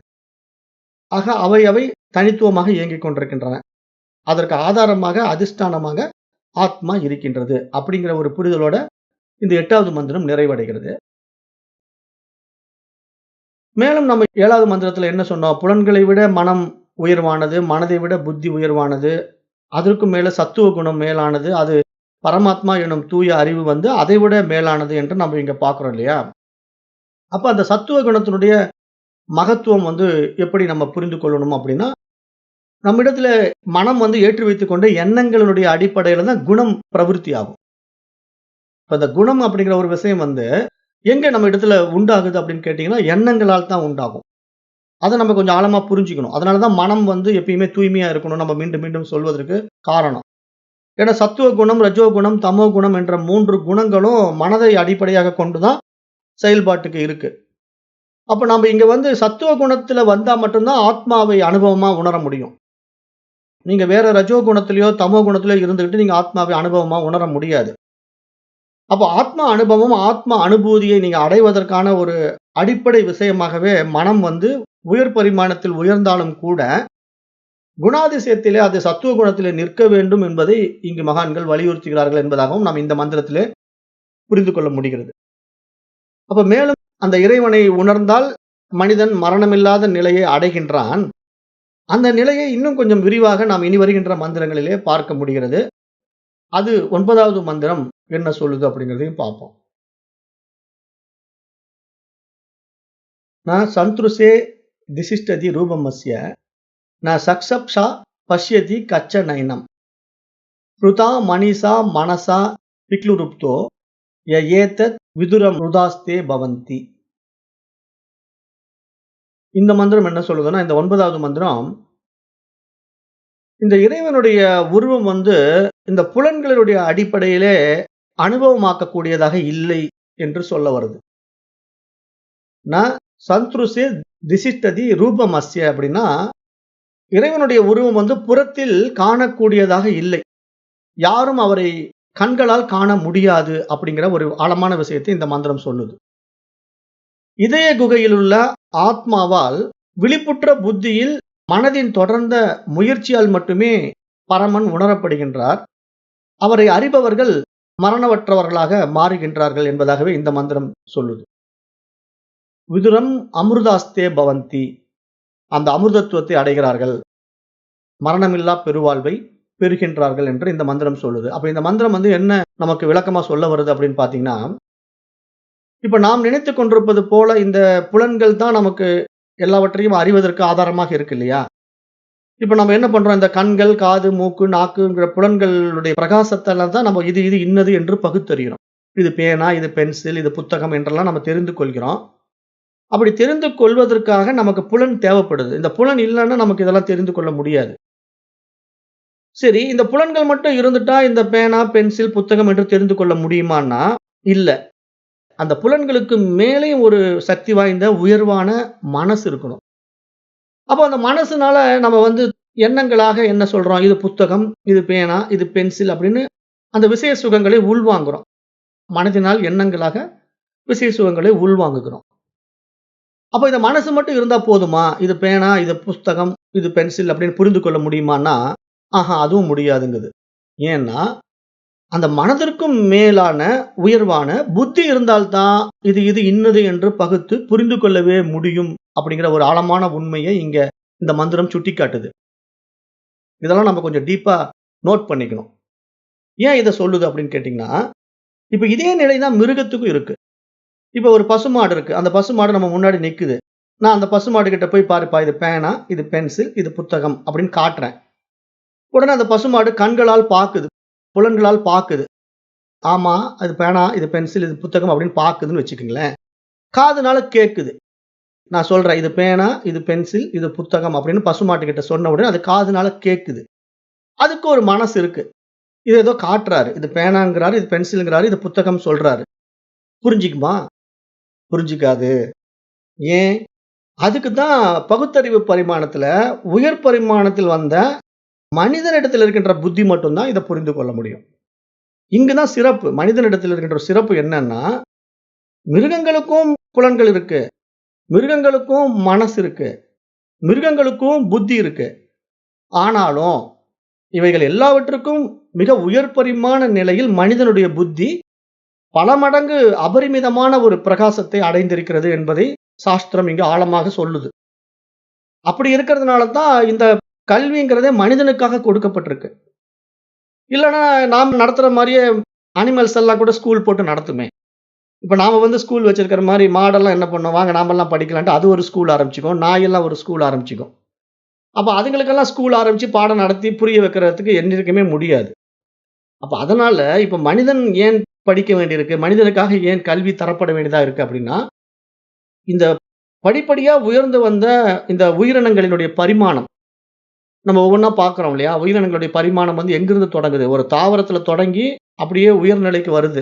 ஆக அவை தனித்துவமாக இயங்கிக் கொண்டிருக்கின்றன. அதற்கு ஆதாரமாக, அதிஷ்டானமாக ஆத்மா இருக்கின்றது அப்படிங்கிற ஒரு புரிதலோட இந்த 8வது மந்திரம் நிறைவடைகிறது. மேலும் நம்ம 7வது மந்திரத்துல என்ன சொன்னோம்? புலன்களை விட மனம் உயர்வானது, மனதை விட புத்தி உயர்வானது, அதற்கும் மேல சத்துவ குணம் மேலானது, அது பரமாத்மா எனும் தூய அறிவு அதை விட மேலானது என்று நம்ம இங்க பார்க்கிறோம் இல்லையா? அப்ப அந்த சத்துவ குணத்தினுடைய மகத்துவம் எப்படி நம்ம புரிந்து கொள்ளணும் அப்படின்னா, நம்மிடத்துல மனம் ஏற்றி வைத்துக் கொண்ட எண்ணங்களினுடைய அடிப்படையில தான் குணம் பிரவிற்த்தி ஆகும். இப்ப இந்த குணம் அப்படிங்கிற ஒரு விஷயம் எங்க நம்ம இடத்துல உண்டாகுது அப்படின்னு கேட்டீங்கன்னா, எண்ணங்களால் தான் உண்டாகும். அதை நம்ம கொஞ்சம் ஆழமா புரிஞ்சுக்கணும். அதனாலதான் மனம் எப்பயுமே தூய்மையா இருக்கணும் நம்ம மீண்டும் மீண்டும் சொல்வதற்கு காரணம். ஏன்னா சத்துவ குணம், ரஜோ குணம், தமோ குணம் என்ற 3 குணங்களும் மனதை அடிப்படையாக கொண்டுதான் செயல்பாட்டுக்கு இருக்கு. அப்ப நம்ம இங்க சத்துவ குணத்துல வந்தா மட்டும்தான் ஆத்மாவை அனுபவமா உணர முடியும். நீங்க வேற ரஜோ குணத்திலயோ தமோ குணத்திலயோ இருந்துகிட்டு நீங்க ஆத்மாவை அனுபவமா உணர முடியாது. அப்ப ஆத்மா அனுபவம், ஆத்மா அனுபூதியை நீங்க அடைவதற்கான ஒரு அடிப்படை விஷயமாகவே மனம் உயர் பரிமாணத்தில் உயர்ந்தாலும் கூட குணாதிசயத்திலே அது சத்துவ குணத்திலே நிற்க வேண்டும் என்பதை இங்கு மகான்கள் வலியுறுத்துகிறார்கள் என்பதாகவும் நாம் இந்த மந்திரத்திலே புரிந்து கொள்ள முடிகிறது. அப்ப மேலும் அந்த இறைவனை உணர்ந்தால் மனிதன் மரணமில்லாத நிலையை அடைகின்றான். அந்த நிலையை இன்னும் கொஞ்சம் விரிவாக நாம் இனி வருகின்ற மந்திரங்களிலே பார்க்க முடிகிறது. அது 9வது மந்திரம் என்ன சொல்லுது அப்படிங்கிறதையும் பார்ப்போம். ந சந்த்ருசே திசிஷ்டதி ரூபமஸ்ய ந சக்ஷப்ஷா பஷ்யதி கச்ச நயனம் ப்ருதா மனிஷா மனசா பிக்லுருப்தோ ஏதத் விதுரம் ருதாஸ்தே பவந்தி. இந்த மந்திரம் என்ன சொல்லுதுன்னா, இந்த 9வது மந்திரம் இந்த இறைவனுடைய உருவம் இந்த புலன்களுடைய அடிப்படையிலே அனுபவமாக்கக்கூடியதாக இல்லை என்று சொல்ல வருது. ந சந்த்ருசே திசிஷ்டதி ரூபமஸ்ய அப்படின்னா, இறைவனுடைய உருவம் புறத்தில் காணக்கூடியதாக இல்லை. யாரும் அவரை கண்களால் காண முடியாது அப்படிங்கிற ஒரு ஆழமான விஷயத்தை இந்த மந்திரம் சொல்லுது. இதய குகையில் உள்ள ஆத்மாவால் விழிப்புற்ற புத்தியில் மனதின் தொடர்ந்த முயற்சியால் மட்டுமே பரமன் உணரப்படுகின்றார். அவரை அறிபவர்கள் மரணவற்றவர்களாக மாறுகின்றார்கள் என்பதாகவே இந்த மந்திரம் சொல்லுது. விதுரம் அமிர்தாஸ்தே பவந்தி, அந்த அமிர்தத்துவத்தை அடைகிறார்கள், மரணமில்லா பெருவாழ்வை பெறுகின்றார்கள் என்று இந்த மந்திரம் சொல்லுது. அப்ப இந்த மந்திரம் என்ன நமக்கு விளக்கமா சொல்ல வருது அப்படின்னு பாத்தீங்கன்னா, இப்ப நாம் நினைத்துக் கொண்டிருப்பது போல இந்த புலன்கள் தான் நமக்கு எல்லாவற்றையும் அறிவதற்கு ஆதாரமாக இருக்கு இல்லையா? இப்ப நம்ம என்ன பண்றோம்? இந்த கண்கள், காது, மூக்கு, நாக்குங்கிற புலன்களுடைய பிரகாசத்தால தான் நம்ம இது இது இன்னது என்று பகுத்தறிகிறோம். இது பேனா, இது பென்சில், இது புத்தகம் என்றெல்லாம் நம்ம தெரிந்து கொள்கிறோம். அப்படி தெரிந்து கொள்வதற்காக நமக்கு புலன் தேவைப்படுது. இந்த புலன் இல்லன்னா நமக்கு இதெல்லாம் தெரிந்து கொள்ள முடியாது. சரி, இந்த புலன்கள் மட்டும் இருந்துட்டா இந்த பேனா, பென்சில், புத்தகம் என்று தெரிந்து கொள்ள முடியுமான்னா, இல்ல. அந்த புலன்களுக்கு மேலேயும் ஒரு சக்தி வாய்ந்த உயர்வான மனசு இருக்கணும். அப்போ அந்த மனசுனால நம்ம எண்ணங்களாக என்ன சொல்றோம்? இது புத்தகம், இது பேனா, இது பென்சில் அப்படின்னு அந்த விஷய சுகங்களை உள்வாங்குறோம். மனதினால் எண்ணங்களாக விஷய சுகங்களை உள்வாங்குகிறோம். அப்ப இந்த மனசு மட்டும் இருந்தா போதுமா? இது பேனா, இது புஸ்தகம், இது பென்சில் அப்படின்னு புரிந்து கொள்ள முடியுமான்னா, அதுவும் முடியாதுங்குது. ஏன்னா, அந்த மனதிற்கும் மேலான உயர்வான புத்தி இருந்தால்தான் இது இது இன்னது என்று பகுத்து புரிந்து கொள்ளவே முடியும் அப்படிங்கிற ஒரு ஆழமான உண்மையை இங்க இந்த மந்திரம் சுட்டிக்காட்டுது. இதெல்லாம் நம்ம கொஞ்சம் டீப்பா நோட் பண்ணிக்கணும். ஏன் இத சொல்லுது அப்படின்னு கேட்டீங்கன்னா, இப்ப இதே நிலை தான் மிருகத்துக்கும் இருக்கு. இப்ப ஒரு பசுமாடு இருக்கு. அந்த பசுமாடு நம்ம முன்னாடி நிக்குது. நான் அந்த பசுமாடு கிட்ட போய் பாருப்பா இது பேனா, இது பென்சில், இது புத்தகம் அப்படின்னு காட்டுறேன். உடனே அந்த பசுமாடு கண்களால் பாக்குது. புலன்களால் பாக்குது. ஆமா, அது பேனா, இது பென்சில், இது புத்தகம் அப்படின்னு பாக்குதுன்னு வச்சுக்கங்களேன். காதுனால கேக்குது. நான் சொல்றேன் இது பேனா, இது பென்சில், இது புத்தகம் அப்படின்னு பசுமாட்டு கிட்ட சொன்ன உடனே அது காதுனால கேக்குது. அதுக்கு ஒரு மனசு இருக்கு. இது ஏதோ காட்டுறாரு. இது பேனாங்கிறாரு, இது பென்சில்ங்கிறாரு, இது புத்தகம் சொல்றாரு. புரிஞ்சுக்குமா? புரிஞ்சுக்காது. ஏன்? அதுக்கு தான் பகுத்தறிவு பரிமாணத்துல உயர் பரிமாணத்தில் வந்த மனிதனிடத்தில் இருக்கின்ற புத்தி மட்டும் தான் இத புரிந்து கொள்ள முடியும். இங்க தான் சிறப்பு. மனிதனிடத்தில் இருக்கின்ற சிறப்பு என்னன்னா, மிருகங்களுக்கும் புலன்கள் இருக்கு. மிருகங்களுக்கும் மனசு இருக்கு. மிருகங்களுக்கும் புத்தி இருக்கு. ஆனாலும் இவைகள் எல்லாவற்றுக்கும் மிக உயர் பரிமாண நிலையில் மனிதனுடைய புத்தி பல மடங்கு அபரிமிதமான ஒரு பிரகாசத்தை அடைந்திருக்கிறது என்பதை சாஸ்திரம் இங்கு ஆழமாக சொல்லுது. அப்படி இருக்கிறதுனால தான் இந்த கல்விங்கிறதே மனிதனுக்காக கொடுக்கப்பட்டிருக்கு. இல்லன்னா நாம் நடத்துற மாரியே அனிமல்ஸ் எல்லாம் கூட ஸ்கூல் போட்டு நடத்துமே. இப்ப நாம ஸ்கூல் வச்சிருக்கிற மாரி மாடெல்லாம் என்ன பண்ணும்? வாங்க நாமெல்லாம் படிக்கலான்ட்டு அது ஒரு ஸ்கூல் ஆரம்பிச்சுக்கும். நாயெல்லாம் ஒரு ஸ்கூல் ஆரம்பிச்சுக்கும். அப்ப அதுங்களுக்கெல்லாம் ஸ்கூல் ஆரம்பிச்சு பாடம் நடத்தி புரிய வைக்கிறதுக்கு என்னைக்குமே முடியாது. அப்ப அதனால இப்ப மனிதன் ஏன் படிக்க வேண்டியிருக்கு? மனிதனுக்காக ஏன் கல்வி தரப்பட வேண்டியதா இருக்கு அப்படின்னா, இந்த படிப்படியா உயர்ந்து வந்த இந்த உயிரினங்களினுடைய பரிமாணம். நம்ம ஒவ்வொன்னா பார்க்கிறோம் இல்லையா? உயிரினங்களுடைய பரிமாணம் எங்கிருந்து தொடங்குது? ஒரு தாவரத்துல தொடங்கி அப்படியே உயர்நிலைக்கு வருது.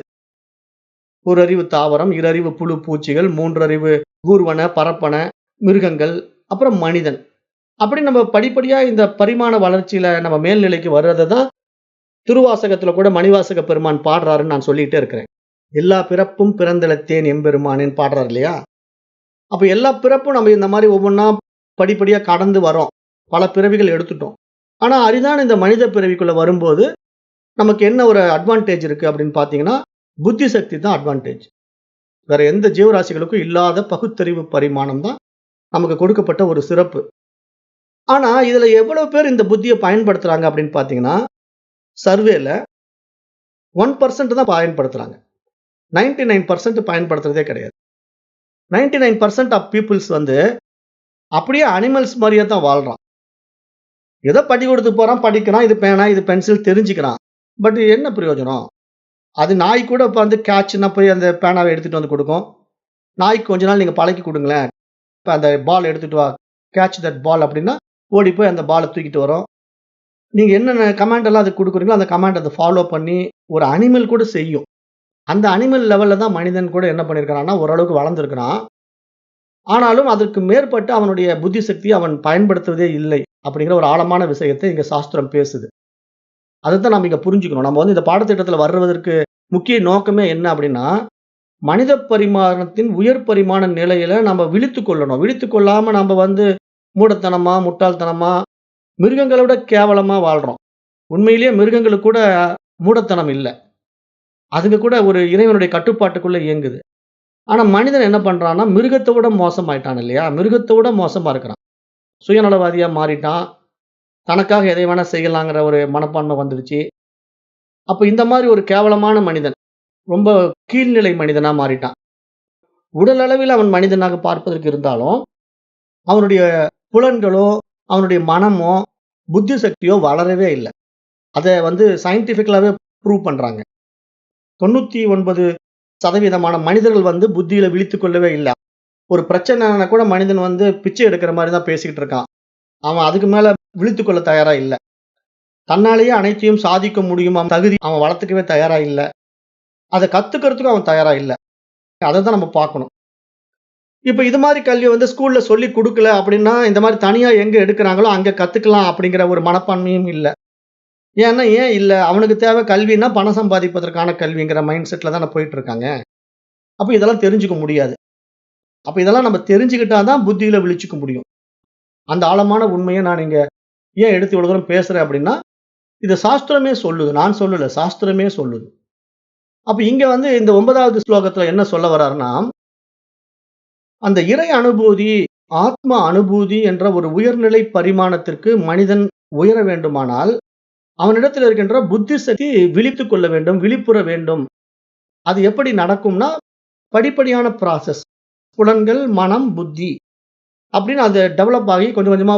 ஒரு அறிவு தாவரம், இருறிவு புழு பூச்சிகள், மூன்றறிவு ஊர்வன, பரப்பன, மிருகங்கள், அப்புறம் மனிதன். அப்படி நம்ம படிப்படியா இந்த பரிமாண வளர்ச்சியில நம்ம மேல்நிலைக்கு வர்றத தான் திருவாசகத்துல கூட மணிவாசக பெருமான் பாடுறாருன்னு நான் சொல்லிட்டே இருக்கிறேன். எல்லா பிறப்பும் பிறந்திழத்தேன் எம்பெருமானேன்னு பாடுறாரு இல்லையா? அப்ப எல்லா பிறப்பும் நம்ம இந்த மாதிரி ஒவ்வொன்னா படிப்படியா கடந்து வரோம். பல பிறவிகள் எடுத்துட்டோம். ஆனா அரிதான இந்த மனித பிறவிக்குள்ள வரும்போது நமக்கு என்ன ஒரு அட்வான்டேஜ் இருக்கு அப்படின்னு பார்த்தீங்கன்னா, புத்தி சக்தி தான் அட்வான்டேஜ். வேற எந்த ஜீவராசிகளுக்கும் இல்லாத பகுத்தறிவு பரிமாணம் தான் நமக்கு கொடுக்கப்பட்ட ஒரு சிறப்பு. ஆனா இதுல எவ்வளவு பேர் இந்த புத்திய பயன்படுத்துறாங்க அப்படின்னு பார்த்தீங்கன்னா, சர்வேல 1% தான் பயன்படுத்துறாங்க. 99% பயன்படுத்துறதே கிடையாது. 99% ஆஃப் பீப்பிள்ஸ் அப்படியே அனிமல்ஸ் மாரியே தான் வாழ்றான். ஏதோ பள்ளிக்கூடத்துக்கு போறான், படிக்கிறான். இது பேனா, இது பென்சில் தெரிஞ்சுக்கிறான். பட் என்ன பிரயோஜனம்? அது நாய் கூட இப்ப கேட்ச்ன்னா போய் அந்த பேனாவ எடுத்துட்டு வந்து குடுக்கும். நாய்க்கு கொஞ்ச நாள் நீங்க பழக்கி குடுங்களேன். இப்ப அந்த பால் எடுத்துட்டு வா. கேட்ச் தட் பால் அப்படின்னா, ஓடி போய் அந்த பால தூக்கிட்டு வரும். நீங்க என்னென்ன கமாண்ட் எல்லாம் அதுக்கு குடுக்குறீங்களோ, அந்த கமாண்ட் அத ஃபாலோ பண்ணி ஒரு அனிமல் கூட செய்யும். அந்த அனிமல் லெவல்ல தான் மனிதன் கூட என்ன பண்ணியிருக்கிறான்னா, ஓரளவுக்கு வளர்ந்திருக்கிறான். ஆனாலும் அதற்கு மேற்பட்டு அவனுடைய புத்தி சக்திய அவன் பயன்படுத்துவதே இல்லை. அப்படிங்கிற ஒரு ஆழமான விஷயத்தை இங்க சாஸ்திரம் பேசுது. அதத்தான் நாம இங்க புரிஞ்சுக்கணும். நம்ம இந்த பாடத்திட்டத்துல வருவதற்கு முக்கிய நோக்கமே என்ன அப்படின்னா, மனித பரிமாணத்தின் உயர் பரிமாண நிலையில நம்ம விழித்துக் கொள்ளணும். விழித்துக் கொள்ளாம நம்ம மூடத்தனமா, முட்டாள்தனமா, மிருகங்கள விட கேவலமா வாழ்றோம். உண்மையிலேயே மிருகங்களுக்கு கூட மூடத்தனம் இல்ல. அதுங்க கூட ஒரு இறைவனுடைய கட்டுப்பாட்டுக்குள்ள இயங்குது. ஆனா மனிதன் என்ன பண்றான்னா, மிருகத்த விட மோசமாயிட்டான் இல்லையா? மிருகத்த விட மோசமா இருக்கிறான். சுயநலவாதியா மாறிட்டான். தனக்காக எதை வேணா செய்யலாங்கிற ஒரு மனப்பான்மை வந்துடுச்சு. அப்ப இந்த மாரி ஒரு கேவலமான மனிதன், ரொம்ப கீழ்நிலை மனிதனா மாறிட்டான். உடல் அளவில் அவன் மனிதனாக பார்ப்பதற்கு இருந்தாலும், அவனுடைய புலன்களோ அவனுடைய மனமோ புத்தி சக்தியோ வளரவே இல்லை. அதை சயின்டிபிக்கலாவே ப்ரூவ் பண்றாங்க. 99% மனிதர்கள் புத்தியில விழித்துக் கொள்ளவே இல்லை. ஒரு பிரச்சனைனா கூட மனிதன் பிச்சை எடுக்கிற மாதிரி தான் பேசிக்கிட்டு இருக்கான். அவன் அதுக்கு மேல விழித்துக் கொள்ள தயாரா இல்ல. தன்னாலேயே அனைத்தையும் சாதிக்க முடியும் தகுதி அவன் வளர்த்துக்கவே தயாரா இல்ல. அதை கத்துக்கிறதுக்கும் அவன் தயாரா இல்ல. அதை தான் நம்ம பார்க்கணும். இப்ப இது மாதிரி கல்வி ஸ்கூல்ல சொல்லி கொடுக்கல அப்படின்னா, இந்த மாதிரி தனியா எங்க எடுக்கிறாங்களோ அங்க கத்துக்கலாம் அப்படிங்கிற ஒரு மனப்பான்மையும் இல்ல. ஏன் இல்ல? அவனுக்கு தேவை கல்வின்னா பணம் சம்பாதிப்பதற்கான கல்விங்கிற மைண்ட் செட்ல தானே போயிட்டு இருக்காங்க. அப்ப இதெல்லாம் தெரிஞ்சுக்க முடியாது. அப்ப இதெல்லாம் நம்ம தெரிஞ்சுக்கிட்டா தான் புத்தியில விழிச்சுக்க முடியும். அந்த ஆழமான உண்மையை நான் இங்க ஏன் எடுத்து இவ்வளவு தூரம் பேசுறேன் அப்படின்னா, இது சாஸ்திரமே சொல்லுது. நான் சொல்லல, சாஸ்திரமே சொல்லுது. அப்ப இங்க இந்த 9வது ஸ்லோகத்துல என்ன சொல்ல வர்றாருன்னா, அந்த இறை அனுபூதி, ஆத்ம அனுபூதி என்ற ஒரு உயர்நிலை பரிமாணத்திற்கு மனிதன் உயர வேண்டுமானால், அவனிடத்தில் இருக்கின்ற புத்தி சக்தி விழித்துக் கொள்ள வேண்டும், விழிப்புற வேண்டும். அது எப்படி நடக்கும்னா, படிப்படியான ப்ராசஸ். புலன்கள், மனம், புத்தி அப்படின்னு அது டெவலப் ஆகி கொஞ்சம் கொஞ்சமா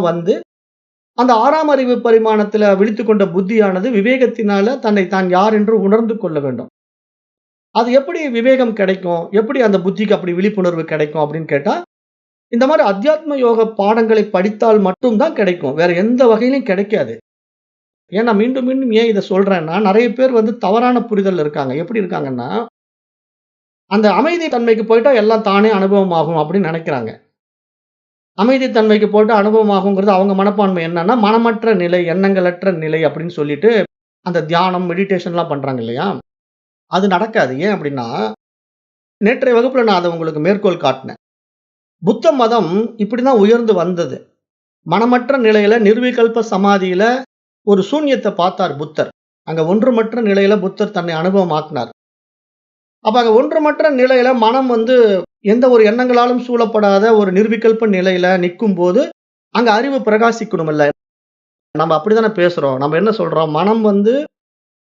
அந்த 6ஆம் அறிவு பரிமாணத்துல விழித்துக் கொண்ட புத்தியானது விவேகத்தினால தன்னை தான் யார் என்று உணர்ந்து கொள்ள வேண்டும். அது எப்படி விவேகம் கிடைக்கும்? எப்படி அந்த புத்திக்கு அப்படி விழிப்புணர்வு கிடைக்கும் அப்படின்னு கேட்டா, இந்த மாதிரி அத்தியாத்ம யோக பாடங்களை படித்தால் மட்டும் தான் கிடைக்கும். வேற எந்த வகையிலும் கிடைக்காது. ஏன்னா மீண்டும் மீண்டும் ஏன் இதை சொல்றேன்னா, நிறைய பேர் தவறான புரிதல் இருக்காங்க. எப்படி இருக்காங்கன்னா, அந்த அமைதி தன்மைக்கு போயிட்டா எல்லாம் தானே அனுபவம் ஆகும் அப்படின்னு நினைக்கிறாங்க. அமைதி தன்மைக்கு போயிட்டு அனுபவம் ஆகுங்கிறது அவங்க மனப்பான்மை என்னன்னா, மனமற்ற நிலை, எண்ணங்களற்ற நிலை அப்படின்னு சொல்லிட்டு அந்த தியானம், மெடிடேஷன்லாம் பண்றாங்க இல்லையா? அது நடக்காது. ஏன் அப்படின்னா, நேற்றைய வகுப்புல நான் அதை உங்களுக்கு மேற்கோள் காட்டினேன். புத்த மதம் இப்படிதான் உயர்ந்து வந்தது. மனமற்ற நிலையில நிர்விகல்ப சமாதியில ஒரு சூன்யத்தை பார்த்தார் புத்தர். அங்க ஒன்றுமற்ற நிலையில புத்தர் தன்னை அனுபவமாக்கினார். அப்ப அங்க ஒன்றுமற்ற நிலையில மனம் எந்த ஒரு எண்ணங்களாலும் சூழப்படாத ஒரு நிர்விகல்ப நிலையில நிற்கும் போது அங்க அறிவு பிரகாசிக்கணும் இல்ல. நம்ம அப்படித்தானே பேசுறோம். நம்ம என்ன சொல்றோம்? மனம்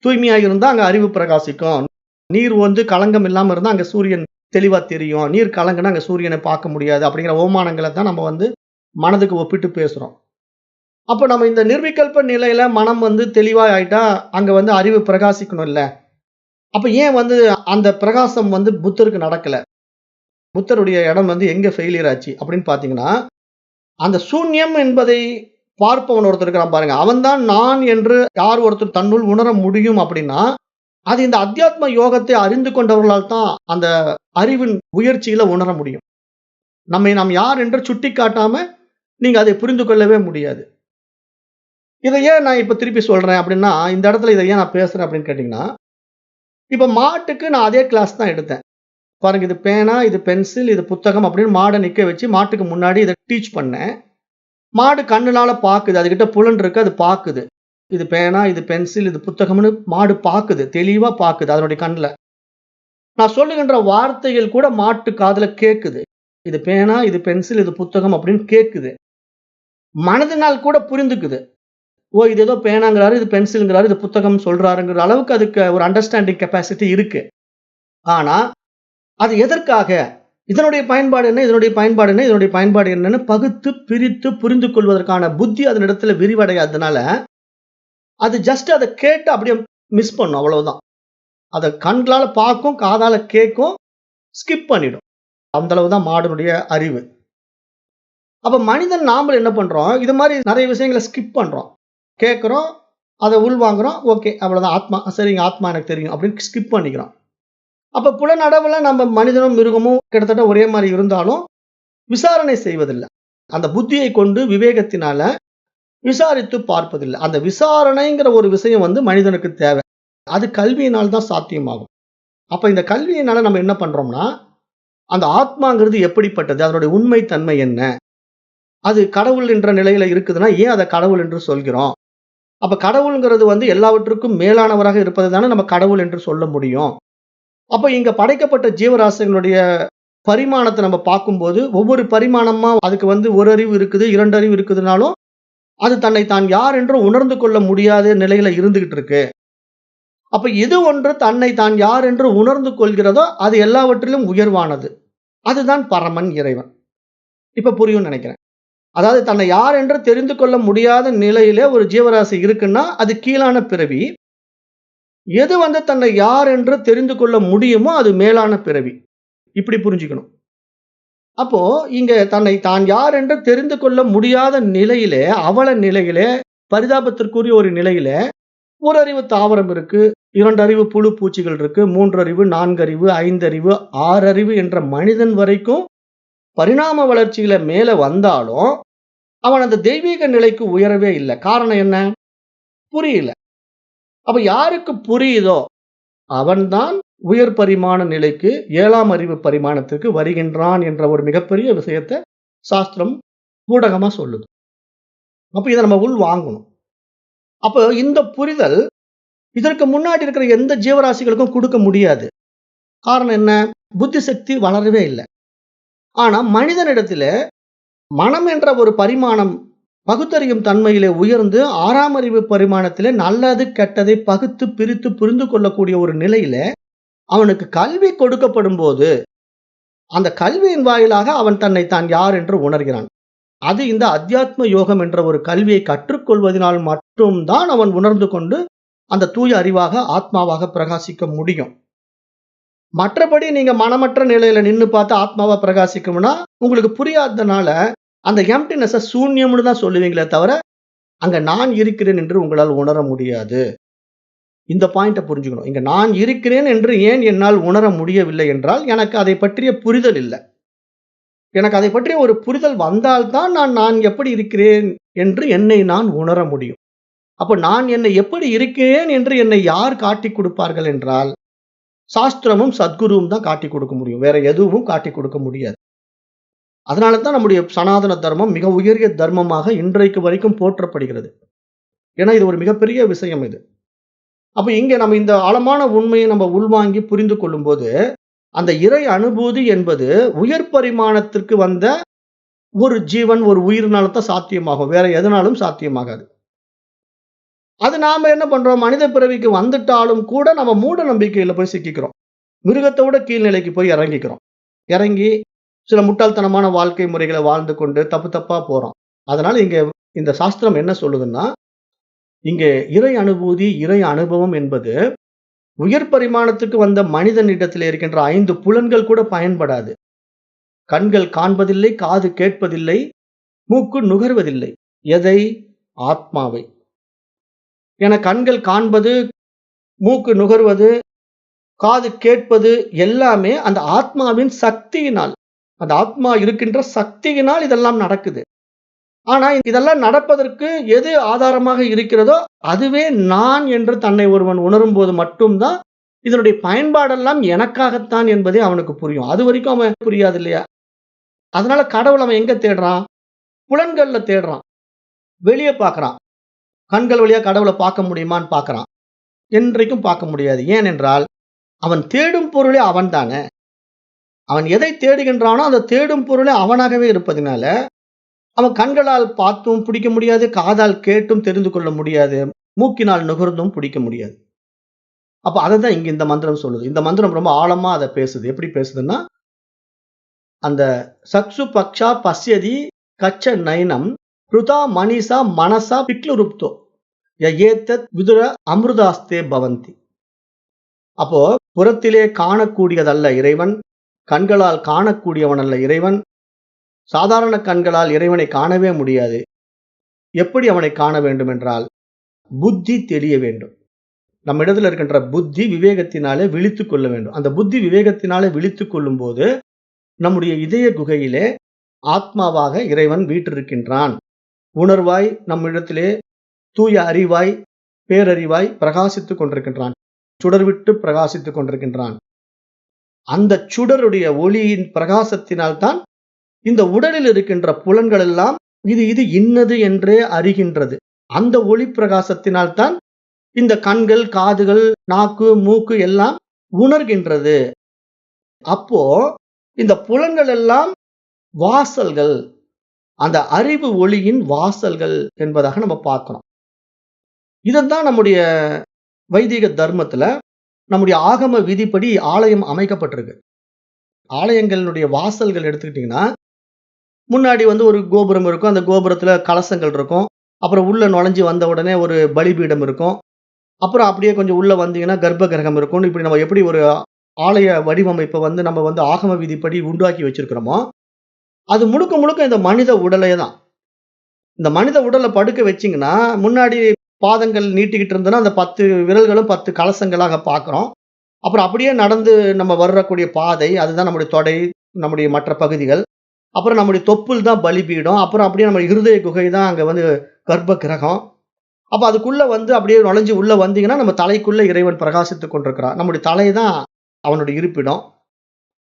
தூய்மையாக இருந்தா அங்க அறிவு பிரகாசிக்கும். நீர் களங்கம் இல்லாம இருந்தா அங்க சூரியன் தெளிவா தெரியும். நீர் கலங்குனா அங்க சூரியனை பார்க்க முடியாது அப்படிங்கிற ஓமானங்களை தான் நம்ம மனதுக்கு ஒப்பிட்டு பேசுறோம். அப்ப நம்ம இந்த நிர்விகல்ப நிலையில மனம் தெளிவா ஆயிட்டா அங்க அறிவு பிரகாசிக்கணும் இல்ல. அப்ப ஏன் அந்த பிரகாசம் புத்தருக்கு நடக்கல? புத்தருடைய இடம் எங்க ஃபெயிலியர் ஆச்சு அப்படின்னு பாத்தீங்கன்னா, அந்த சூன்யம் என்பதை பார்ப்பவன் ஒருத்தர் இருக்கிறான் பாருங்க. அவன்தான் நான் என்று யார் ஒருத்தர் தன்னுள் உணர முடியும் அப்படின்னா, அது இந்த அத்தியாத்ம யோகத்தை அறிந்து கொண்டவர்களால் தான் அந்த அறிவின் உயர்ச்சியில உணர முடியும். நம்மை நாம் யார் என்று சுட்டி காட்டாம நீங்க அதை புரிந்து கொள்ளவே முடியாது. இதை ஏன் நான் இப்ப திருப்பி சொல்றேன் அப்படின்னா, இந்த இடத்துல இதை ஏன் நான் பேசுறேன் அப்படின்னு கேட்டீங்கன்னா, இப்ப மாட்டுக்கு நான் அதே கிளாஸ் தான் எடுத்தேன். பாருங்க, இது பேனா, இது பென்சில், இது புத்தகம் அப்படின்னு மாடை நிக்க வச்சு மாட்டுக்கு முன்னாடி இதை டீச் பண்ணேன். மாடு கண்ணுனால பாக்குது. அதுகிட்ட புலன் இருக்கு, அது பாக்குது. இது பேனா, இது பென்சில், இது புத்தகம்னு மாடு பாக்குது. தெளிவா பாக்குது அதனுடைய கண்ணுல. நான் சொல்லுகின்ற வார்த்தைகள் கூட மாட்டு காதுல கேக்குது. இது பேனா, இது பென்சில், இது புத்தகம் அப்படின்னு கேக்குது. மனதினால் கூட புரிந்துக்குது. ஓ, இது ஏதோ பேனாங்கிறாரு, இது பென்சில்ங்கிறாரு, இது புத்தகம் சொல்றாருங்கிற அளவுக்கு அதுக்கு ஒரு அண்டர்ஸ்டாண்டிங் கெப்பாசிட்டி இருக்கு. ஆனா அது எதற்காக? இதனுடைய பயன்பாடு என்ன, இதனுடைய பயன்பாடு என்ன, இதனுடைய பயன்பாடு என்னன்னு பகுத்து பிரித்து புரிந்து கொள்வதற்கான புத்தி அதனிடத்துல விரிவடையாததுனால அது ஜஸ்ட் அதை கேட்டு அப்படியே மிஸ் பண்ணும். அவ்வளவுதான். அதை கண்களால பார்க்கும், காதால கேட்கும், ஸ்கிப் பண்ணிடும். அந்த அளவுதான் மாடுனுடைய அறிவு. அப்ப மனிதன் நாம என்ன பண்றோம்? இது மாதிரி நிறைய விஷயங்களை ஸ்கிப் பண்றோம். கேட்கிறோம், அதை உள்வாங்குறோம். ஓகே, அவ்வளவுதான். ஆத்மா சரிங்க, ஆத்மா எனக்கு தெரியும் அப்படின்னு ஸ்கிப் பண்ணிக்கிறோம். அப்ப புலனடவுல நம்ம மனிதனும் மிருகமும் கிட்டத்தட்ட ஒரே மாதிரி இருந்தாலும் விசாரணை செய்வதில்லை. அந்த புத்தியை கொண்டு விவேகத்தினால விசாரித்து பார்ப்பதில்லை. அந்த விசாரணைங்கிற ஒரு விஷயம் மனிதனுக்கு தேவை. அது கல்வியினால் தான் சாத்தியமாகும். அப்ப இந்த கல்வியினால நம்ம என்ன பண்றோம்னா, அந்த ஆத்மாங்கிறது எப்படிப்பட்டது, அதனுடைய உண்மை தன்மை என்ன, அது கடவுள் என்ற நிலையில இருக்குதுன்னா ஏன் அதை கடவுள் என்று சொல்கிறோம்? அப்ப கடவுள்ங்கிறது எல்லாவற்றுக்கும் மேலானவராக இருப்பது தானே நம்ம கடவுள் என்று சொல்ல முடியும். அப்ப இங்க படைக்கப்பட்ட ஜீவராசிகளுடைய பரிமாணத்தை நம்ம பார்க்கும்போது ஒவ்வொரு பரிமாணமா அதுக்கு ஒரு அறிவு இருக்குது, 2 அறிவு இருக்குதுனாலும் அது தன்னை தான் யார் என்று உணர்ந்து கொள்ள முடியாத நிலையில இருந்துகிட்டு இருக்கு. அப்ப எது ஒன்று தன்னை தான் யார் என்று உணர்ந்து கொள்கிறதோ அது எல்லாவற்றிலும் உயர்வானது. அதுதான் பரமன், இறைவன். இப்ப புரியும் நினைக்கிறேன். அதாவது தன்னை யார் என்று தெரிந்து கொள்ள முடியாத நிலையிலே ஒரு ஜீவராசி இருக்குன்னா அது கீழான பிறவி. எது தன்னை யார் என்று தெரிந்து கொள்ள முடியுமோ அது மேலான பிறவி. இப்படி புரிஞ்சுக்கணும். அப்போ இங்க தன்னை தான் யார் என்று தெரிந்து கொள்ள முடியாத நிலையிலே, அவல நிலையிலே, பரிதாபத்திற்குரிய ஒரு நிலையிலே, ஒரு அறிவு தாவரம் இருக்கு, 2 அறிவு புழு பூச்சிகள் இருக்கு, 3 அறிவு, 4 அறிவு, 5 அறிவு, 6 அறிவு என்ற மனிதன் வரைக்கும் பரிணாம வளர்ச்சியில மேல வந்தாலும் அவன் அந்த தெய்வீக நிலைக்கு உயரவே இல்லை. காரணம் என்ன? புரியல. அப்ப யாருக்கு புரியுதோ அவன்தான் உயர் பரிமாண நிலைக்கு, 7ஆம் அறிவு பரிமாணத்திற்கு வருகின்றான் என்ற ஒரு மிகப்பெரிய விஷயத்தை சாஸ்திரம் ஊடகமா சொல்லுது. அப்ப இதை நம்ம உள் வாங்கணும். அப்போ இந்த புரிதல் இதற்கு முன்னாடி இருக்கிற எந்த ஜீவராசிகளுக்கும் கொடுக்க முடியாது. காரணம் என்ன? புத்தி சக்தி வளரவே இல்லை. ஆனா மனிதனிடத்துல மனம் என்ற ஒரு பரிமாணம் பகுத்தறியும் தன்மையிலே உயர்ந்து 6ஆம் அறிவு பரிமாணத்திலே நல்லது கெட்டதை பகுத்து பிரித்து புரிந்து கொள்ளக்கூடிய ஒரு நிலையில அவனுக்கு கல்வி கொடுக்கப்படும் போது அந்த கல்வியின் வாயிலாக அவன் தன்னை தான் யார் என்று உணர்கிறான். அது இந்த அத்தியாத்ம யோகம் என்ற ஒரு கல்வியை கற்றுக்கொள்வதனால் மட்டும்தான் அவன் உணர்ந்து கொண்டு அந்த தூய அறிவாக ஆத்மாவாக பிரகாசிக்க முடியும். மற்றபடி நீங்க மனமற்ற நிலையில நின்னு பார்த்து ஆத்மாவா பிரகாசிக்கும்னா உங்களுக்கு புரியாததுனால அந்த எம்ப்டினஸ சூன்யம்னு தான் சொல்லுவீங்களே தவிர அங்க நான் இருக்கிறேன் என்று உங்களால் உணர முடியாது. இந்த பாயிண்ட புரிஞ்சுக்கணும். இங்க நான் இருக்கிறேன் என்று ஏன் என்னால் உணர முடியவில்லை என்றால் எனக்கு அதை பற்றிய புரிதல் இல்லை. எனக்கு அதை பற்றிய ஒரு புரிதல் வந்தால்தான் நான் எப்படி இருக்கிறேன் என்று என்னை நான் உணர முடியும். அப்ப நான் என்னை எப்படி இருக்கிறேன் என்று என்னை யார் காட்டி கொடுப்பார்கள் என்றால் சாஸ்திரமும் சத்குருவும் தான் காட்டி கொடுக்க முடியும். வேற எதுவும் காட்டி கொடுக்க முடியாது. அதனால தான் நம்முடைய சனாதன தர்மம் மிக உயரிய தர்மமாக இன்றைக்கு வரைக்கும் போற்றப்படுகிறது. ஏன்னா இது ஒரு மிகப்பெரிய விஷயம் இது. அப்ப இங்க நம்ம இந்த ஆழமான உண்மையை நம்ம உள்வாங்கி புரிந்து கொள்ளும் போது அந்த இறை அனுபூதி என்பது உயர் பரிமாணத்திற்கு வந்த ஒரு ஜீவன், ஒரு உயிரினால தான் சாத்தியமாகும். வேற எதனாலும் சாத்தியமாகாது. அது நாம என்ன பண்றோம்? மனித பிறவிக்கு வந்துட்டாலும் கூட நம்ம மூட நம்பிக்கையில போய் சிக்கிக்கிறோம். மிருகத்தை விட கீழ்நிலைக்கு போய் இறங்கிக்கிறோம். இறங்கி சில முட்டாள்தனமான வாழ்க்கை முறைகளை வாழ்ந்து கொண்டு தப்பா போறோம். அதனால இங்க இந்த சாஸ்திரம் என்ன சொல்லுதுன்னா, இங்க இறை அனுபூதி, இறை அனுபவம் என்பது உயர் பரிமாணத்துக்கு வந்த மனிதனிடத்தில் இருக்கின்ற 5 புலன்கள் கூட பயன்படாது. கண்கள் காண்பதில்லை, காது கேட்பதில்லை, மூக்கு நுகர்வதில்லை. எதை? ஆத்மாவை. என கண்கள் காண்பது, மூக்கு நுகர்வது, காது கேட்பது எல்லாமே அந்த ஆத்மாவின் சக்தியினால், அந்த ஆத்மா இருக்கின்ற சக்தியினால் இதெல்லாம் நடக்குது. ஆனா இதெல்லாம் நடப்பதற்கு எது ஆதாரமாக இருக்கிறதோ அதுவே நான் என்று தன்னை ஒருவன் உணரும் போது மட்டும்தான் இதனுடைய பயன்பாடெல்லாம் எனக்காகத்தான் என்பதே அவனுக்கு புரியும். அது வரைக்கும் அவன் புரியாது இல்லையா? அதனால கடவுள் அவன் எங்க தேடுறான்? புலன்கள்ல தேடுறான். வெளியே பார்க்கறான். கண்கள் வழியா கடவுளை பார்க்க முடியுமான்னு பார்க்கறான். என்றைக்கும் பார்க்க முடியாது. ஏனென்றால் அவன் தேடும் பொருளே அவன் தானே. அவன் எதை தேடுகின்றானோ அந்த தேடும் பொருளே அவனாகவே இருப்பதனால அவன் கண்களால் பார்த்தும் பிடிக்க முடியாது, காதால் கேட்டும் தெரிந்து கொள்ள முடியாது, மூக்கினால் நுகர்ந்தும் பிடிக்க முடியாது. அப்ப அதை தான் இங்க இந்த மந்திரம் சொல்லுது. இந்த மந்திரம் ரொம்ப ஆழமா அதை பேசுது. எப்படி பேசுதுன்னா, அந்த சக்ஷு பக்ஷா பஸ்யதி கச்ச நயனம் ருதா மனிஷா மனசா பிக்லுருப்தோ ஏத்தத் விதுர அமிர்தாஸ்தே பவந்தி. அப்போ புறத்திலே காணக்கூடியதல்ல இறைவன், கண்களால் காணக்கூடியவன் அல்ல இறைவன். சாதாரண கண்களால் இறைவனை காணவே முடியாது. எப்படி அவனை காண வேண்டும் என்றால் புத்தி தெரிய வேண்டும். நம்ம இடத்துல இருக்கின்ற புத்தி விவேகத்தினாலே விழித்துக் கொள்ள வேண்டும். அந்த புத்தி விவேகத்தினாலே விழித்துக் கொள்ளும் போது நம்முடைய இதய குகையிலே ஆத்மாவாக இறைவன் வீற்றிருக்கின்றான். உணர்வாய் நம்மிடத்திலே தூய அறிவாய், பேரறிவாய் பிரகாசித்துக் கொண்டிருக்கின்றான். சுடர்விட்டு பிரகாசித்துக் கொண்டிருக்கின்றான். அந்த சுடருடைய ஒளியின் பிரகாசத்தினால்தான் இந்த உடலில் இருக்கின்ற புலன்கள் எல்லாம் இது இன்னது என்றே அறிகின்றது. அந்த ஒளி பிரகாசத்தினால்தான் இந்த கண்கள், காதுகள், நாக்கு, மூக்கு எல்லாம் உணர்கின்றது. அப்போ இந்த புலன்கள் எல்லாம் வாசல்கள், அந்த அறிவு ஒளியின் வாசல்கள் என்பதாக நம்ம பார்க்கிறோம். இதுதான் நம்முடைய வைதிக தர்மத்துல, நம்முடைய ஆகம விதிப்படி ஆலயம் அமைக்கப்பட்டிருக்கு. ஆலயங்களுடைய வாசல்கள் எடுத்துக்கிட்டீங்கன்னா முன்னாடி வந்து ஒரு கோபுரம் இருக்கும். அந்த கோபுரத்துல கலசங்கள் இருக்கும். அப்புறம் உள்ள நுழைஞ்சு வந்த உடனே ஒரு பலிபீடம் இருக்கும். அப்புறம் அப்படியே கொஞ்சம் உள்ள வந்தீங்கன்னா கர்ப்ப கிரகம் இருக்கும். இப்படி நம்ம எப்படி ஒரு ஆலய வடிவமைப்ப வந்து நம்ம வந்து ஆகம விதிப்படி உண்டாக்கி வச்சிருக்கிறோமோ, அது முழுக்க முழுக்க இந்த மனித உடலே தான். இந்த மனித உடல படுக்க வச்சீங்கன்னா, முன்னாடி பாதங்கள் நீட்டிக்கிட்டு இருந்ததுன்னா, அந்த 10 விரல்களும் 10 கலசங்களாக பார்க்கிறோம். அப்புறம் அப்படியே நடந்து நம்ம வரக்கூடிய பாதை, அதுதான் நம்முடைய தொடை, நம்முடைய மற்ற பகுதிகள். அப்புறம் நம்முடைய தொப்புள் தான் பலிபீடம். அப்புறம் அப்படியே நம்ம இருதய குகை தான் அங்க வந்து கர்ப்ப கிரகம். அப்ப அதுக்குள்ள வந்து அப்படியே நுழைஞ்சு உள்ள வந்தீங்கன்னா, நம்ம தலைக்குள்ள இறைவன் பிரகாசித்துக் கொண்டிருக்கிறான். நம்முடைய தலை தான் அவனுடைய இருப்பிடம்.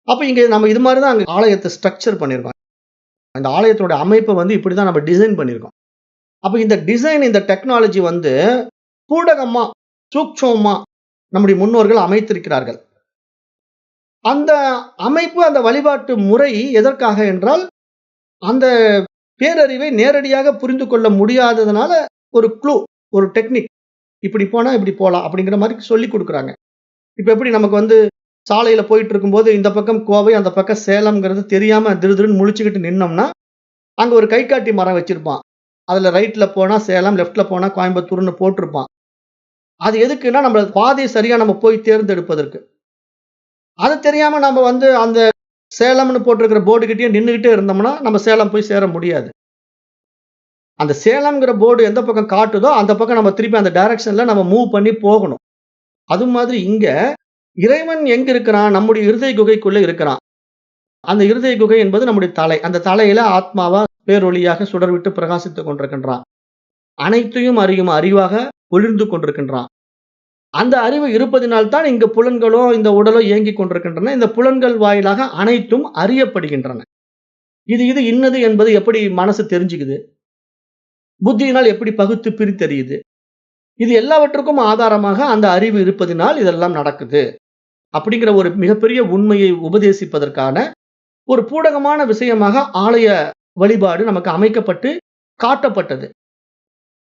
அப்ப இங்க நம்ம இது மாரி தான் அங்க ஆலயத்த ஸ்ட்ரக்சர் பண்ணியிருக்கோம். அந்த ஆலயத்தோட அமைப்ப வந்து இப்படிதான் நம்ம டிசைன் பண்ணியிருக்கோம். அப்ப இந்த டிசைன், இந்த டெக்னாலஜி வந்து பூடகமா, சூட்சமமா நம்முடைய முன்னோர்கள் அமைத்திருக்கிறார்கள். அந்த அமைப்பு, அந்த வழிபாட்டு முறை எதற்காக என்றால், அந்த பேரறிவை நேரடியாக புரிந்து கொள்ள முடியாததுனால, ஒரு க்ளூ, ஒரு டெக்னிக். இப்படி போனா இப்படி போலாம் அப்படிங்கிற மாரி சொல்லிக் குடுக்குறாங்க. இப்ப எப்படி நமக்கு வந்து சாலையில போயிட்டு இருக்கும்போது, இந்த பக்கம் கோவை, அந்த பக்கம் சேலம்ங்கிறது தெரியாம திருதிருன்னு முழிச்சுக்கிட்டு நின்னோம்னா, அங்க ஒரு கைக்காட்டி மரம் வச்சிருப்பான். அதுல ரைட்ல போனா சேலம், லெஃப்ட்ல போனா கோயம்புத்தூர்ன்னு போட்டிருப்பான். அது எதுக்குன்னா, நம்மள பாதை சரியா நம்ம போய் தேர்ந்தெடுப்பதற்கு. அது தெரியாம நம்ம வந்து அந்த சேலம்ன்னு போட்டிருக்கிற போர்டு கிட்டயே நின்னுகிட்டே இருந்தோம்னா, நம்ம சேலம் போய் சேர முடியாது. அந்த சேலம்ங்கிற போர்டு எந்த பக்கம் காட்டுதோ, அந்த பக்கம் நம்ம திருப்பி அந்த டைரக்ஷன்ல நம்ம மூவ் பண்ணி போகணும். அது மாதிரி இங்க இறைவன் எங்க இருக்கிறான்? நம்முடைய இருதய குகைக்குள்ள இருக்கிறான். அந்த இருதய குகை என்பது நம்முடைய தலை. அந்த தலையில ஆத்மாவா பேரொளியாக சுடர்விட்டு பிரகாசித்துக் கொண்டிருக்கின்றான். அனைத்தையும் அறியும் அறிவாக ஒளிர்ந்து கொண்டிருக்கின்றான். அந்த அறிவு இருப்பதினால் தான் இங்க புலன்களோ, இந்த உடலோ இயங்கிக் கொண்டிருக்கின்றன. இந்த புலன்கள் வாயிலாக அனைத்தும் அறியப்படுகின்றன. இது இது இன்னது என்பது எப்படி மனசு தெரிஞ்சுக்குது? புத்தியினால் எப்படி பகுத்து பிரித்தறியுது? இது எல்லாவற்றுக்கும் ஆதாரமாக அந்த அறிவு இருப்பதினால் இதெல்லாம் நடக்குது. அப்படிங்கிற ஒரு மிகப்பெரிய உண்மையை உபதேசிப்பதற்கான ஒரு பூடகமான விஷயமாக ஆலய வழிபாடு நமக்கு அமைக்கப்பட்டு காட்டப்பட்டது.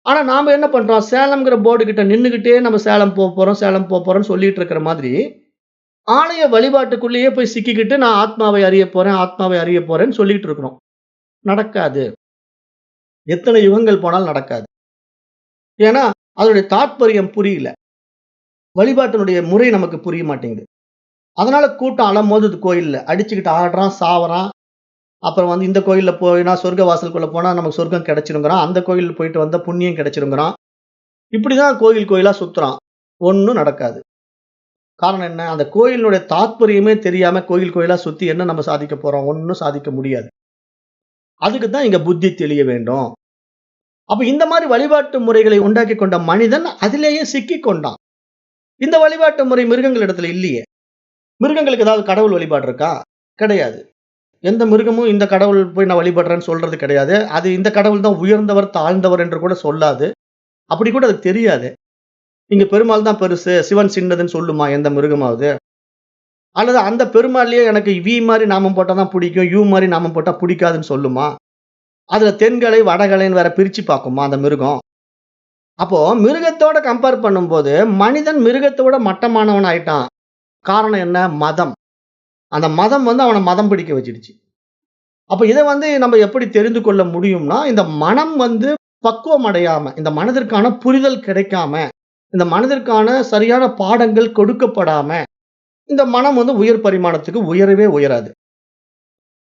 ஆனா நாம என்ன பண்றோம்? சேலம்ங்கிற போர்டு கிட்ட நின்னுகிட்டே நம்ம சேலம் போப்போறோம், சேலம் போப்போறோம்ன்னு சொல்லிட்டு இருக்கிற மாதிரி, ஆலய வழிபாட்டுக்குள்ளேயே போய் சிக்கிக்கிட்டு நான் ஆத்மாவை அறியப் போறேன், ஆத்மாவை அறியப் போறேன்னு சொல்லிட்டு இருக்கிறோம். நடக்காது. எத்தனை யுகங்கள் போனாலும் நடக்காது. ஏன்னா, அதனுடைய தாத்பரியம் புரியல. வழிபாட்டினுடைய முறை நமக்கு புரிய மாட்டேங்குது. அதனால கூட்டம் அலமோதுது கோயில்ல. அடிச்சுக்கிட்டு ஆடுறான், சாவறான். அப்புறம் வந்து இந்த கோயில்ல போனா சொர்க்க வாசலுக்குள்ள போனா நமக்கு சொர்க்கம் கிடைச்சிருங்கிறான். அந்த கோயில்ல போயிட்டு வந்தா புண்ணியம் கிடைச்சிருங்கிறான். இப்படிதான் கோயில் கோயிலா சுத்துறான். ஒண்ணும் நடக்காது. காரணம் என்ன? அந்த கோயிலினுடைய தாத்பரியமே தெரியாம கோயில் கோயிலா சுத்தி என்ன நம்ம சாதிக்க போறோம்? ஒண்ணும் சாதிக்க முடியாது. அதுக்கு தான் இங்க புத்தி தெளிய வேண்டும். அப்ப இந்த மாரி வழிபாட்டு முறைகளை உண்டாக்கிக் கொண்ட மனிதன் அதிலேயே சிக்கிக் கொண்டான். இந்த வழிபாட்டு முறை மிருகங்களிடத்துல இல்லையே. மிருகங்களுக்கு ஏதாவது கடவுள் வழிபாடு இருக்கா? கிடையாது. எந்த மிருகமும் இந்த கடவுள் போய் நான் வழிபடுறேன்னு சொல்றது கிடையாது. அது இந்த கடவுள் தான் உயர்ந்தவர், தாழ்ந்தவர் என்று கூட சொல்லாது. அப்படி கூட அதுக்கு தெரியாது. இங்க பெருமாள் தான் பெருசு, சிவன் சின்னதுன்னு சொல்லுமா எந்த மிருகமாவது? அல்லது அந்த பெருமாள்லயே எனக்கு வி மாரி நாமம் போட்டா தான் பிடிக்கும், யூ மாரி நாமம் போட்டா பிடிக்காதுன்னு சொல்லுமா? அதுல தென்கலை, வடகலைன்னு வேற பிரிச்சு பார்க்குமா அந்த மிருகம்? அப்போ மிருகத்தோட கம்பேர் பண்ணும்போது, மனிதன் மிருகத்தோட மட்டமானவன் ஆயிட்டான். காரணம் என்ன? மதம். அந்த மதம் வந்து அவன மதம் பிடிக்க வச்சுடுச்சு. அப்ப இத வந்து நம்ம எப்படி தெரிந்து கொள்ள முடியும்னா, இந்த மனம் வந்து பக்குவம் அடையாம, இந்த மனதிற்கான புரிதல் கிடைக்காம, இந்த மனதிற்கான சரியான பாடங்கள் கொடுக்கப்படாம, இந்த மனம் வந்து உயர் பரிமாணத்துக்கு உயரவே உயராது.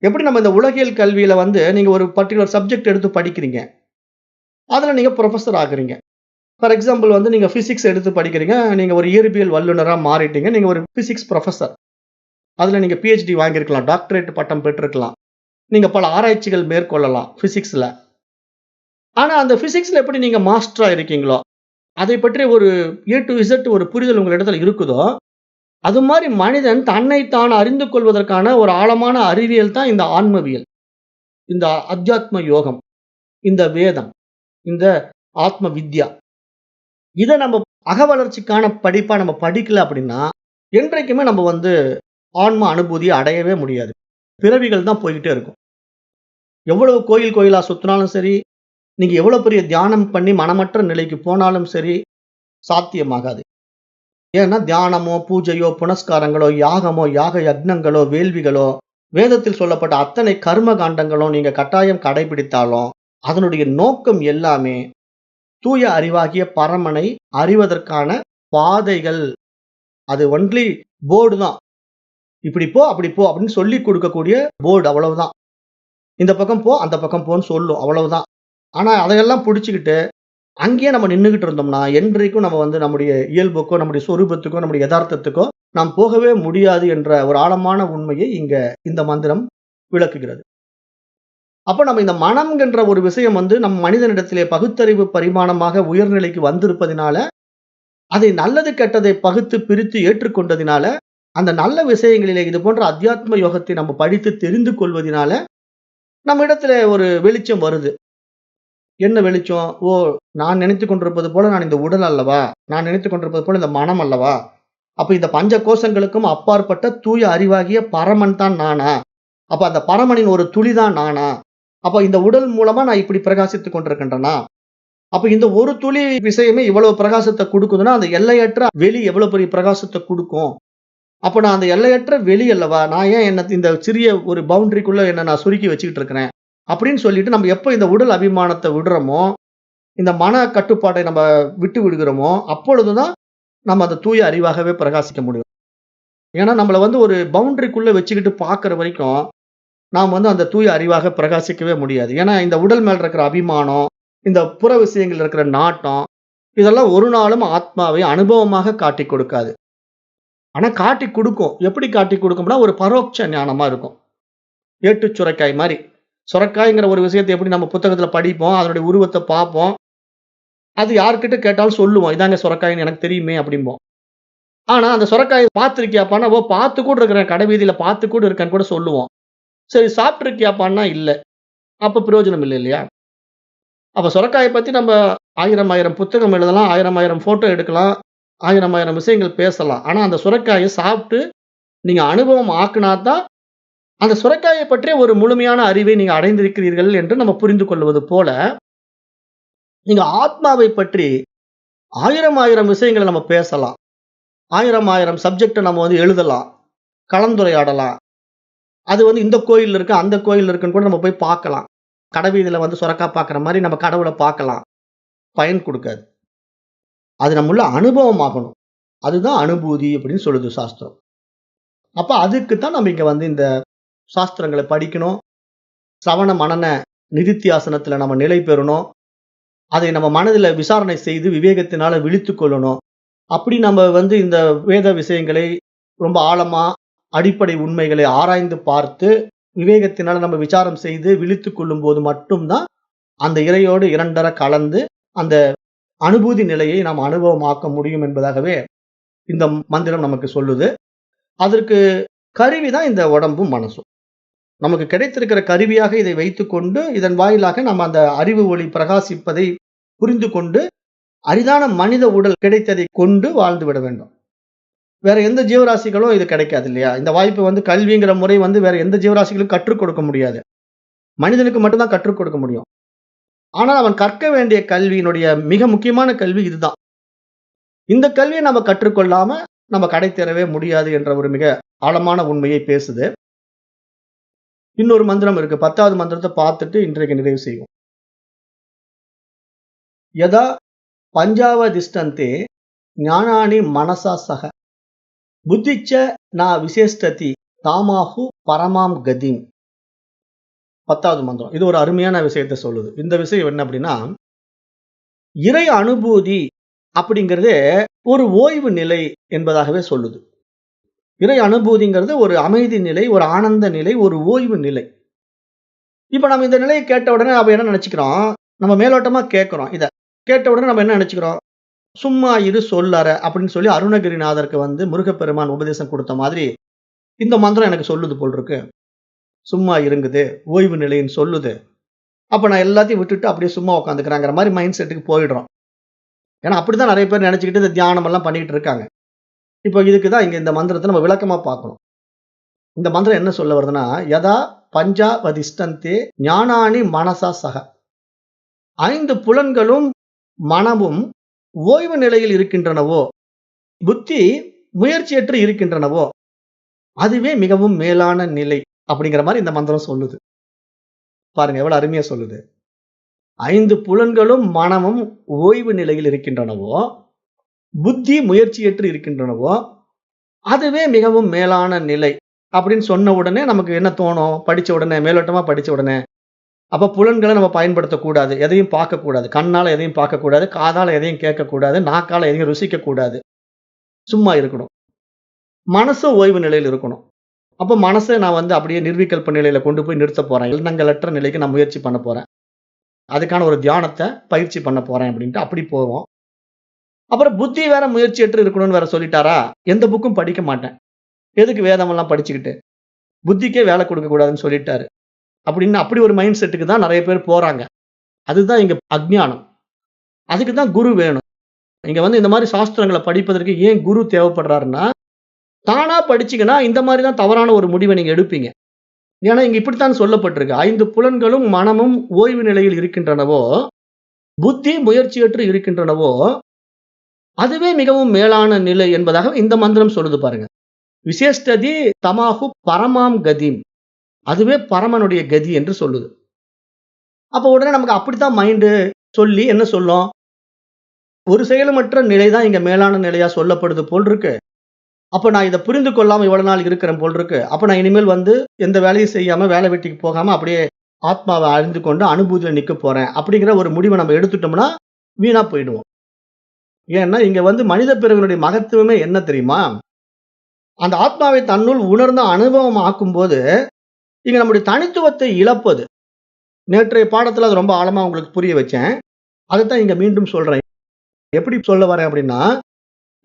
எப்படி நம்ம இந்த உலகியல் கல்வியில வந்து நீங்க ஒரு பர்ட்டிகுலர் சப்ஜெக்ட் எடுத்து படிக்கிறீங்க. அதுல நீங்க புரொஃபசர் ஆகுறீங்க. ஃபார் எக்ஸாம்பிள் வந்து நீங்க பிசிக்ஸ் எடுத்து படிக்கிறீங்க. நீங்க ஒரு இயற்பியல் வல்லுனரா மாறிட்டீங்க. நீங்க ஒரு பிசிக்ஸ் புரொஃபசர். அதுல நீங்க பிஹெச்டி வாங்கியிருக்கலாம். டாக்டரேட் பட்டம் பெற்றிருக்கலாம். நீங்க பல ஆராய்ச்சிகள் மேற்கொள்ளலாம் பிசிக்ஸ்ல. ஆனா அந்த பிசிக்ஸ்ல எப்படி நீங்க மாஸ்டரா இருக்கீங்களோ, அதை பற்றி ஒரு ஏ டூ இசட் ஒரு புரிதல் உங்களிடத்துல இருக்குதோ, அது மாரி மனிதன் தன்னை தான் அறிந்து கொள்வதற்கான ஒரு ஆழமான அறிவியல் தான் இந்த ஆன்மவியல். இந்த அத்தியாத்ம யோகம், இந்த வேதம், இந்த ஆத்ம வித்யா. இத நம்ம அகவளர்ச்சிக்கான படிப்பா நம்ம படிக்கல அப்படின்னா, என்றைக்குமே நம்ம வந்து ஆன்ம அனுபூதிய அடையவே முடியாது. பிறவிகள் தான் போய்க்கிட்டே இருக்கும். எவ்வளவு கோயில் கோயிலா சுத்தினாலும் சரி, நீங்க எவ்வளவு பெரிய தியானம் பண்ணி மனமற்ற நிலைக்கு போனாலும் சரி, சாத்தியமாகாது. ஏன்னா தியானமோ, பூஜையோ, புனஸ்காரங்களோ, யாகமோ, யாக யக்னங்களோ, வேள்விகளோ, வேதத்தில் சொல்லப்பட்ட அத்தனை கர்ம காண்டங்களும் நீங்க கட்டாயம் கடைபிடித்தாலும் அதனுடைய நோக்கம் எல்லாமே தூய அறிவாகிய பரமனை அறிவதற்கான பாதைகள். அது ஒன்லி போர்டு தான். இப்படி போ அப்படி போ அப்படின்னு சொல்லி கொடுக்கக்கூடிய போர்டு, அவ்வளவுதான். இந்த பக்கம் போ அந்த பக்கம் போன்னு சொல்லும், அவ்வளவுதான். ஆனா அதையெல்லாம் புடிச்சுக்கிட்டு அங்கேயே நம்ம நின்னுகிட்டு இருந்தோம்னா என்றைக்கும் நம்ம நம்முடைய இயல்புக்கோ நம்முடைய சொரூபத்துக்கோ நம்முடைய யதார்த்தத்துக்கோ நாம் போகவே முடியாது என்ற ஒரு ஆழமான உண்மையை இங்க இந்த மந்திரம் விளக்குகிறது. அப்ப நம்ம இந்த மனம்ங்கிற ஒரு விஷயம் நம் மனிதனிடத்திலே பகுத்தறிவு பரிமாணமாக உயர்நிலைக்கு வந்திருப்பதினால, அதை நல்லது கெட்டதை பகுத்து பிரித்து ஏற்றுக்கொண்டதினால, அந்த நல்ல விஷயங்களிலே இது போன்ற அத்தியாத்ம யோகத்தை நம்ம படித்து தெரிந்து கொள்வதினால நம்ம இடத்துல ஒரு வெளிச்சம் வருது. என்ன வெளிச்சம்? ஓ, நான் நினைத்துக் கொண்டிருப்பது போல நான் இந்த உடல் அல்லவா, நான் நினைத்துக் கொண்டிருப்பது போல இந்த மனம் அல்லவா, அப்ப இந்த பஞ்ச கோஷங்களுக்கும் அப்பாற்பட்ட தூய அறிவாகிய பரமன் தான் நானா? அப்ப அந்த பரமனின் ஒரு துளிதான் நானா? அப்ப இந்த உடல் மூலமா நான் இப்படி பிரகாசித்துக் கொண்டிருக்கின்றனா? அப்ப இந்த ஒரு துளி விஷயமே இவ்வளவு பிரகாசத்தை கொடுக்குதுன்னா அந்த எல்லையற்ற வெளி எவ்வளவு பெரிய பிரகாசத்தை கொடுக்கும்? அப்ப நான் அந்த எல்லையற்ற வெளி அல்லவா, நான் ஏன் இந்த சிறிய ஒரு பவுண்டரிக்குள்ள நான் சுருக்கி வச்சுக்கிட்டு இருக்கிறேன் அப்படின்னு சொல்லிட்டு நம்ம எப்ப இந்த உடல் அபிமானத்தை விடுறோமோ, இந்த மன கட்டுப்பாட்டை நம்ம விட்டு விடுகிறோமோ, அப்பொழுதுதான் நம்ம அந்த தூய அறிவாகவே பிரகாசிக்க முடியும். ஏன்னா நம்மள ஒரு பவுண்டரிக்குள்ள வச்சுக்கிட்டு பார்க்கிற வரைக்கும் நாம் அந்த தூய அறிவாக பிரகாசிக்கவே முடியாது. ஏன்னா இந்த உடல் மேல இருக்கிற அபிமானம், இந்த புற விஷயங்கள் இருக்கிற நாட்டம், இதெல்லாம் ஒரு நாளும் ஆத்மாவை அனுபவமாக காட்டி கொடுக்காது. ஆனா காட்டி கொடுக்கும். எப்படி காட்டி கொடுக்கும்னா ஒரு பரோட்ச ஞானமா இருக்கும். ஏட்டு சுரைக்காய் மாதிரி. சுரைக்காய்ங்கிற ஒரு விஷயத்தை எப்படி நம்ம புத்தகத்துல படிப்போம், அதனுடைய உருவத்தை பார்ப்போம். அது யார்கிட்ட கேட்டாலும் சொல்லுவோம், இதாங்க சுரைக்காய்ன்னு எனக்கு தெரியுமே அப்படிம்போம். ஆனா அந்த சுரைக்காயை பார்த்திருக்கியாப்பான்னா, ஓ பார்த்து கூட இருக்கிறேன், கடை வீதியில பார்த்து கூட இருக்கேன்னு கூட சொல்லுவோம். சரி சாப்பிட்டிருக்கியாப்பான்னா இல்ல. அப்ப பிரயோஜனம் இல்லை இல்லையா? அப்ப சுரைக்காயை பத்தி நம்ம 1000 புத்தகம் எழுதலாம், 1000 போட்டோ எடுக்கலாம், 1000 விஷயங்கள் பேசலாம். ஆனா அந்த சுரைக்காயை சாப்பிட்டு நீங்க அனுபவம் ஆக்குனாதான் அந்த சுரைக்காயை பற்றிய ஒரு முழுமையான அறிவை நீங்க அடைந்திருக்கிறீர்கள் என்று நம்ம புரிந்து கொள்வது போல, நீங்க ஆத்மாவை பற்றி 1000 விஷயங்களை நம்ம பேசலாம். 1000 சப்ஜெக்ட நம்ம எழுதலாம், கலந்துரையாடலாம். அது இந்த கோயில் இருக்கு, அந்த கோயில் இருக்குன்னு கூட நம்ம போய் பார்க்கலாம். கடைவீதியில சுரக்காய் பார்க்குற மாரி நம்ம கடவுளை பார்க்கலாம். பயன் கொடுக்காது. அது நம்முள்ள அனுபவம் ஆகணும். அதுதான் அனுபூதி அப்படின்னு சொல்லுது சாஸ்திரம். அப்ப அதுக்கு தான் நம்ம இங்க இந்த சாஸ்திரங்களை படிக்கணும். சிரவண மனன நிதித்தியாசனத்துல நம்ம நிலை பெறணும். அதை நம்ம மனதில விசாரணை செய்து விவேகத்தினால விழித்துக் கொள்ளணும். அப்படி நம்ம இந்த வேத விஷயங்களை ரொம்ப ஆழமா அடிப்படை உண்மைகளை ஆராய்ந்து பார்த்து விவேகத்தினால நம்ம விசாரம் செய்து விழித்துக் கொள்ளும் போது மட்டும்தான் அந்த இறையோடு இரண்டர கலந்து அந்த அனுபூதி நிலையை நாம் அனுபவமாக்க முடியும் என்பதாகவே இந்த மந்திரம் நமக்கு சொல்லுது. அதற்கு கருவிதான் இந்த உடம்பும் மனசும். நமக்கு கிடைத்திருக்கிற கருவியாக இதை வைத்துக்கொண்டு இதன் வாயிலாக நம்ம அந்த அறிவு ஒளி பிரகாசிப்பதை புரிந்து கொண்டு அரிதான மனித உடல் கிடைத்ததை கொண்டு வாழ்ந்து விட வேண்டும். வேற எந்த ஜீவராசிகளும் இது கிடைக்காது இல்லையா? இந்த வாய்ப்பு கல்விங்கிற முறை வேற எந்த ஜீவராசிகளும் கற்றுக் கொடுக்க முடியாது. மனிதனுக்கு மட்டும்தான் கற்றுக் கொடுக்க முடியும். ஆனால் அவன் கற்க வேண்டிய கல்வியினுடைய மிக முக்கியமான கல்வி இதுதான். இந்த கல்வியை நம்ம கற்றுக்கொள்ளாம நம்ம கடை தேரவே முடியாது என்ற ஒரு மிக ஆழமான உண்மையை பேசுது. இன்னொரு மந்திரம் இருக்கு. 10வது மந்திரத்தை பார்த்துட்டு இன்றைக்கு நிறைவு செய்வோம். யதா பஞ்சாவதிஷ்டந்தே ஞானானி மனசா சக புத்திச்ச நா விசேஷ்டதி தாமாஹு பரமாம் கதிம். 10வது மந்திரம். இது ஒரு அருமையான விஷயத்தை சொல்லுது. இந்த விஷயம் என்ன அப்படின்னா, இறை அனுபூதி அப்படிங்கிறது ஒரு ஓய்வு நிலை என்பதாகவே சொல்லுது. இறை அனுபூதிங்கிறது ஒரு அமைதி நிலை, ஒரு ஆனந்த நிலை, ஒரு ஓய்வு நிலை. இப்ப நம்ம இந்த நிலையை கேட்ட உடனே நம்ம என்ன நினைச்சுக்கிறோம்? நம்ம மேலோட்டமா கேட்கிறோம். இத கேட்ட உடனே நம்ம என்ன நினைச்சுக்கிறோம்? சும்மா இரு சொல்லற அப்படின்னு சொல்லி அருணகிரிநாதருக்கு முருகப்பெருமான் உபதேசம் கொடுத்த மாதிரி இந்த மந்திரம் எனக்கு சொல்லுது போல் இருக்கு. சும்மா இருங்குது, ஓய்வு நிலைன்னு சொல்லுது. அப்ப நான் எல்லாத்தையும் விட்டுட்டு அப்படியே சும்மா உட்காந்துக்கிறாங்கிற மாதிரி மைண்ட் செட்டுக்கு போயிடுறோம். ஏன்னா அப்படிதான் நிறைய பேர் நினைச்சுக்கிட்டு இந்த தியானம் எல்லாம் பண்ணிட்டு இருக்காங்க. இப்போ இதுக்குதான் இங்க இந்த மந்திரத்தை நம்ம விளக்கமா பார்க்கணும். இந்த மந்திரம் என்ன சொல்ல வருதுன்னா, யதா பஞ்சாவதிஷ்டந்தே ஞானானி மனசா சக 5 புலன்களும் மனமும் ஓய்வு நிலையில் இருக்கின்றனவோ, புத்தி முயற்சியற்று இருக்கின்றனவோ, அதுவே மிகவும் மேலான நிலை அப்படிங்கிற மாதிரி இந்த மந்திரம் சொல்லுது. பாருங்க எவ்வளவு அருமையா சொல்லுது. 5 புலன்களும் மனமும் ஓய்வு நிலையில் இருக்கின்றனவோ, புத்தி முயற்சியற்று இருக்கின்றனவோ, அதுவே மிகவும் மேலான நிலை அப்படின்னு சொன்ன உடனே நமக்கு என்ன தோணும்? படிச்ச உடனே, மேலோட்டமா படிச்ச உடனே, அப்ப புலன்களை நம்ம பயன்படுத்தக்கூடாது. எதையும் பார்க்கக்கூடாது. கண்ணால எதையும் பார்க்கக்கூடாது. காதால எதையும் கேட்கக்கூடாது. நாக்கால எதையும் ருசிக்கக்கூடாது. சும்மா இருக்கணும். மனசும் ஓய்வு நிலையில் இருக்கணும். அப்ப மனச நான் அப்படியே நிர்விகல்ப நிலையில கொண்டு போய் நிறுத்தப் போறேன். எண்ணங்களற்ற நிலைக்கு நான் முயற்சி பண்ண போறேன். அதுக்கான ஒரு தியானத்த பயிற்சி பண்ண போறேன் அப்படின்ட்டு அப்படி போவோம். அப்புறம் புத்தி வேற முயற்சியற்று இருக்கணும்னு வேற சொல்லிட்டாரா, எந்த புக்கும் படிக்க மாட்டேன். எதுக்கு வேதமெல்லாம் படிச்சுக்கிட்டு? புத்திக்கே வேலை கொடுக்க கூடாதுன்னு சொல்லிட்டாரு. அப்படின்னு அப்படி ஒரு மைண்ட் செட்டுக்கு தான் நெறைய பேர் போறாங்க. அதுதான் இங்க அஞ்ஞானம். அதுக்கு தான் குரு வேணும். இங்க இந்த மாரி சாஸ்திரங்கள படிப்பதற்கு ஏன் குரு தேவைப்படுறாருன்னா, தானா படிச்சீங்கன்னா இந்த மாரி தான் தவறான ஒரு முடிவை நீங்க எடுப்பீங்க. ஏன்னா இங்க இப்படித்தான் சொல்லப்பட்டிருக்கு. 5 புலன்களும் மனமும் ஓய்வு நிலையில் இருக்கின்றனவோ, புத்தி முயற்சியற்று இருக்கின்றனவோ, அதுவே மிகவும் மேலான நிலை என்பதாக இந்த மந்திரம் சொல்லுது பாருங்க. விசேஷ்டதி தமாஹு பரமாம் கதிம். அதுவே பரமனுடைய கதி என்று சொல்லுது. அப்ப உடனே நமக்கு அப்படித்தான் மைண்டு சொல்லி என்ன சொல்லும்? ஒரு செயலுமற்ற நிலை தான் இங்க மேலான நிலையா சொல்லப்படுது போல் இருக்கு. அப்ப நான் இத புரிந்து கொள்ளாம இவ்வளவு நாள் இருக்கிறேன் போல் இருக்கு. அப்ப நான் இனிமேல் எந்த வேலையும் செய்யாம, வேலை வெட்டிக்கு போகாம அப்படியே ஆத்மாவ அறிந்து கொண்டு அனுபூதியில நிக்க போறேன். அப்படிங்கிற ஒரு முடிவை நம்ம எடுத்துட்டோம்னா, வீணா போயிடுவோம். ஏன்னா இங்க மனித பிறவினுடைய மகத்துவமே என்ன தெரியுமா? அந்த ஆத்மாவை தன்னுள் உணர்ந்த அனுபவம் ஆக்கும்போது, இங்க நம்முடைய தனித்துவத்தை இழப்பது. நேற்றைய பாடத்துல அது ரொம்ப ஆழமா உங்களுக்கு புரிய வச்சேன். அதத்தான் இங்க மீண்டும் சொல்றேன். எப்படி சொல்ல வரேன் அப்படின்னா,